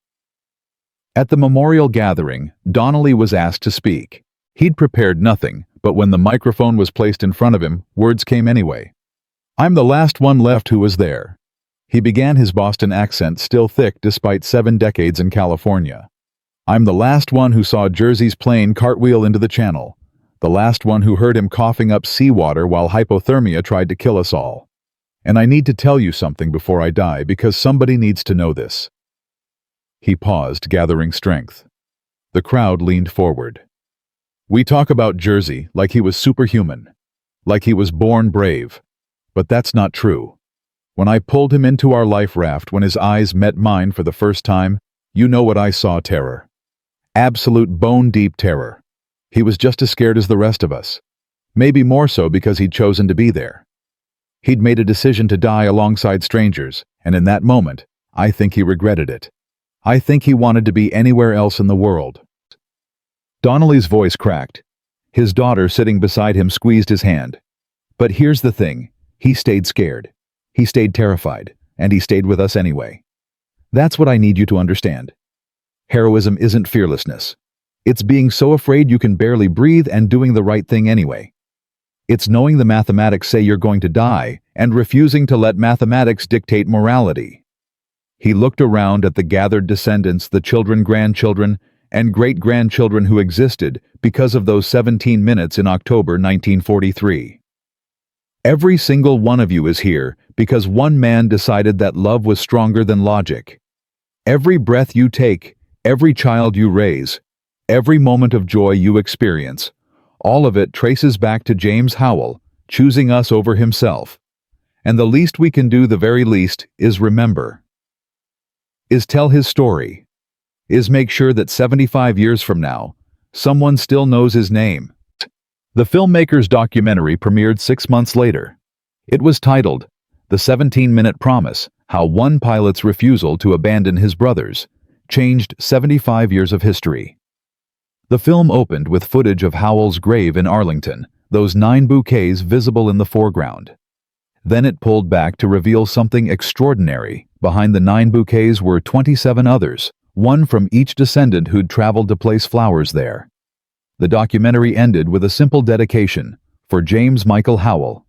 At the memorial gathering, Donnelly was asked to speak. He'd prepared nothing, but when the microphone was placed in front of him, words came anyway. "I'm the last one left who was there." He began, his Boston accent still thick despite 7 decades in California. "I'm the last one who saw Jersey's plane cartwheel into the channel. The last one who heard him coughing up seawater while hypothermia tried to kill us all. And I need to tell you something before I die because somebody needs to know this." He paused, gathering strength. The crowd leaned forward. We talk about Jersey like he was superhuman, like he was born brave. But that's not true. When I pulled him into our life raft, when his eyes met mine for the first time, you know what I saw: terror. Absolute bone-deep terror. He was just as scared as the rest of us. Maybe more so because he'd chosen to be there. He'd made a decision to die alongside strangers, and in that moment, I think he regretted it. I think he wanted to be anywhere else in the world. Donnelly's voice cracked. His daughter sitting beside him squeezed his hand. But here's the thing, he stayed scared. He stayed terrified, and he stayed with us anyway. That's what I need you to understand. Heroism isn't fearlessness. It's being so afraid you can barely breathe and doing the right thing anyway. It's knowing the mathematics say you're going to die and refusing to let mathematics dictate morality. He looked around at the gathered descendants, the children, grandchildren, and great-grandchildren who existed because of those 17 minutes in October 1943. Every single one of you is here because one man decided that love was stronger than logic. Every breath you take, every child you raise, every moment of joy you experience, all of it traces back to James Howell, choosing us over himself. And the least we can do, the very least, is remember. Is tell his story. Is make sure that 75 years from now, someone still knows his name. The filmmaker's documentary premiered 6 months later. It was titled, The 17-Minute Promise: How One Pilot's Refusal to Abandon His Brothers Changed 75 Years of History. The film opened with footage of Howell's grave in Arlington, those 9 bouquets visible in the foreground. Then it pulled back to reveal something extraordinary. Behind the 9 bouquets were 27 others, one from each descendant who'd traveled to place flowers there. The documentary ended with a simple dedication for James Michael Howell,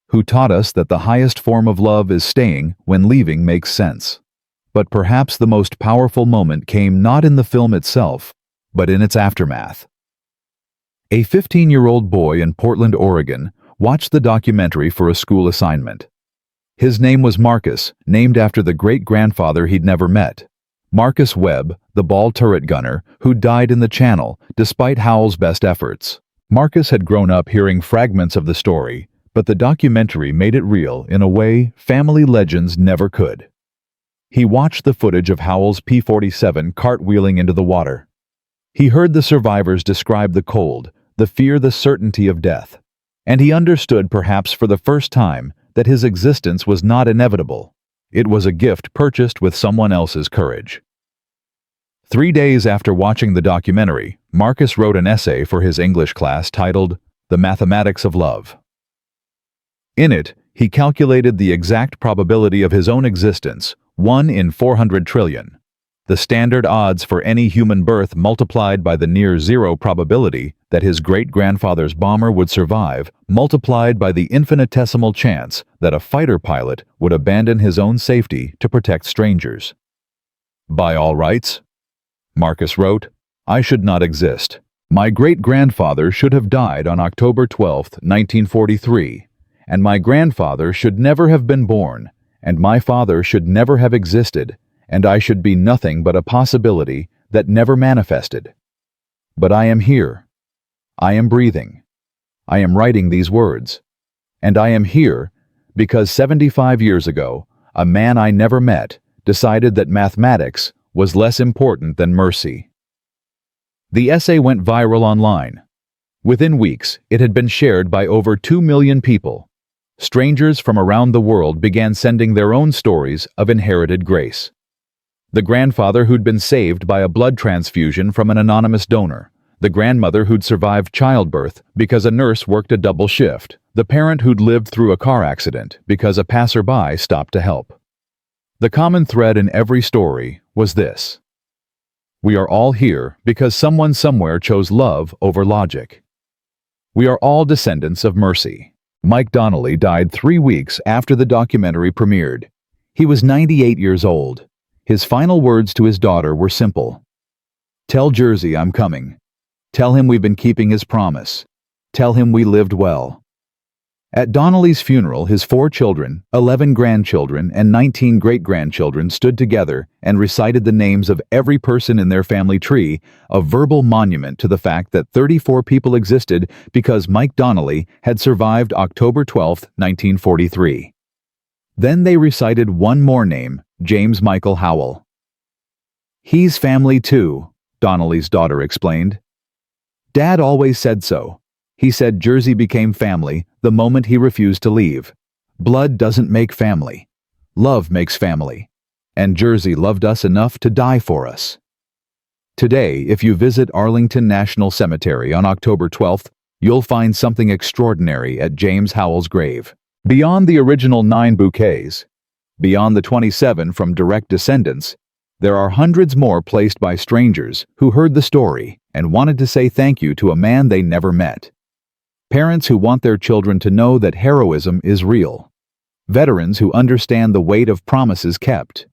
who taught us that the highest form of love is staying when leaving makes sense. But perhaps the most powerful moment came not in the film itself, but in its aftermath. A 15-year-old boy in Portland, Oregon, watched the documentary for a school assignment. His name was Marcus, named after the great-grandfather he'd never met. Marcus Webb, the ball turret gunner, who died in the Channel despite Howell's best efforts. Marcus had grown up hearing fragments of the story, but the documentary made it real in a way family legends never could. He watched the footage of Howell's P-47 cartwheeling into the water. He heard the survivors describe the cold, the fear, the certainty of death. And he understood, perhaps for the first time, that his existence was not inevitable. It was a gift purchased with someone else's courage. 3 days after watching the documentary, Marcus wrote an essay for his English class titled, The Mathematics of Love. In it, he calculated the exact probability of his own existence, 1 in 400 trillion. The standard odds for any human birth multiplied by the near-zero probability that his great-grandfather's bomber would survive, multiplied by the infinitesimal chance that a fighter pilot would abandon his own safety to protect strangers. By all rights, Marcus wrote, I should not exist. My great-grandfather should have died on October 12, 1943, and my grandfather should never have been born, and my father should never have existed, and I should be nothing but a possibility that never manifested. But I am here. I am breathing. I am writing these words. And I am here because 75 years ago, a man I never met decided that mathematics was less important than mercy. The essay went viral online. Within weeks, it had been shared by over 2 million people. Strangers from around the world began sending their own stories of inherited grace. The grandfather who'd been saved by a blood transfusion from an anonymous donor. The grandmother who'd survived childbirth because a nurse worked a double shift. The parent who'd lived through a car accident because a passerby stopped to help. The common thread in every story was this: we are all here because someone somewhere chose love over logic. We are all descendants of mercy. Mike Donnelly died 3 weeks after the documentary premiered. He was 98 years old. His final words to his daughter were simple. Tell Jersey I'm coming. Tell him we've been keeping his promise. Tell him we lived well. At Donnelly's funeral, his 4 children, 11 grandchildren, and 19 great-grandchildren stood together and recited the names of every person in their family tree, a verbal monument to the fact that 34 people existed because Mike Donnelly had survived October 12, 1943. Then they recited one more name, James Michael Howell. "He's family too," Donnelly's daughter explained. "Dad always said so. He said Jersey became family the moment he refused to leave. Blood doesn't make family. Love makes family. And Jersey loved us enough to die for us." Today, if you visit Arlington National Cemetery on October 12th, you'll find something extraordinary at James Howell's grave. Beyond the original 9 bouquets, beyond the 27 from direct descendants, there are hundreds more placed by strangers who heard the story and wanted to say thank you to a man they never met. Parents who want their children to know that heroism is real. Veterans who understand the weight of promises kept.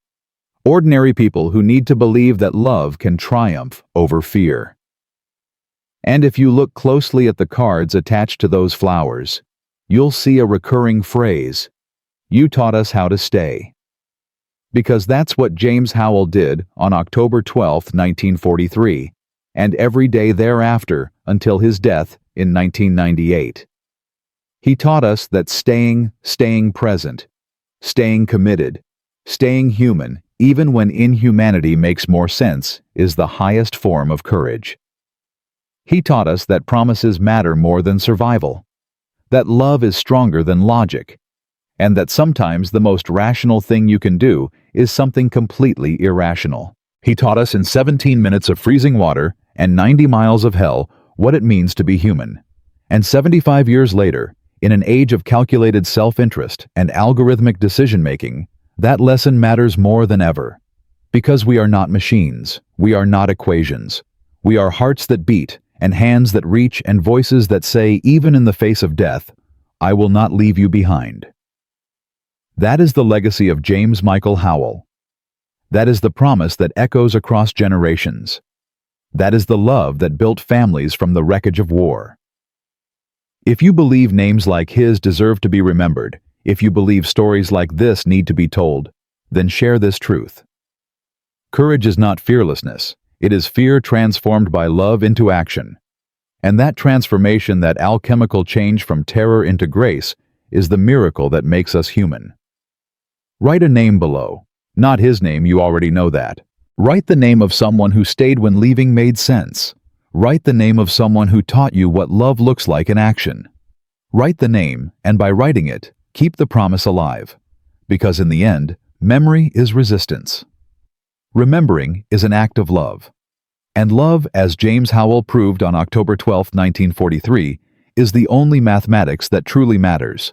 Ordinary people who need to believe that love can triumph over fear. And if you look closely at the cards attached to those flowers, you'll see a recurring phrase, "You taught us how to stay." Because that's what James Howell did on October 12, 1943, and every day thereafter until his death in 1998. He taught us that staying present, staying committed, staying human, even when inhumanity makes more sense, is the highest form of courage. He taught us that promises matter more than survival, that love is stronger than logic, and that sometimes the most rational thing you can do is something completely irrational. He taught us in 17 minutes of freezing water and 90 miles of hell what it means to be human. And 75 years later, in an age of calculated self-interest and algorithmic decision-making, that lesson matters more than ever. Because we are not machines, we are not equations. We are hearts that beat, and hands that reach, and voices that say, even in the face of death, "I will not leave you behind." That is the legacy of James Michael Howell. That is the promise that echoes across generations. That is the love that built families from the wreckage of war. If you believe names like his deserve to be remembered, if you believe stories like this need to be told, then share this truth. Courage is not fearlessness. It is fear transformed by love into action. And that transformation, that alchemical change from terror into grace, is the miracle that makes us human. Write a name below. Not his name, you already know that. Write the name of someone who stayed when leaving made sense. Write the name of someone who taught you what love looks like in action. Write the name, and by writing it, keep the promise alive. Because in the end, memory is resistance. Remembering is an act of love. And love, as James Howell proved on October 12, 1943, is the only mathematics that truly matters.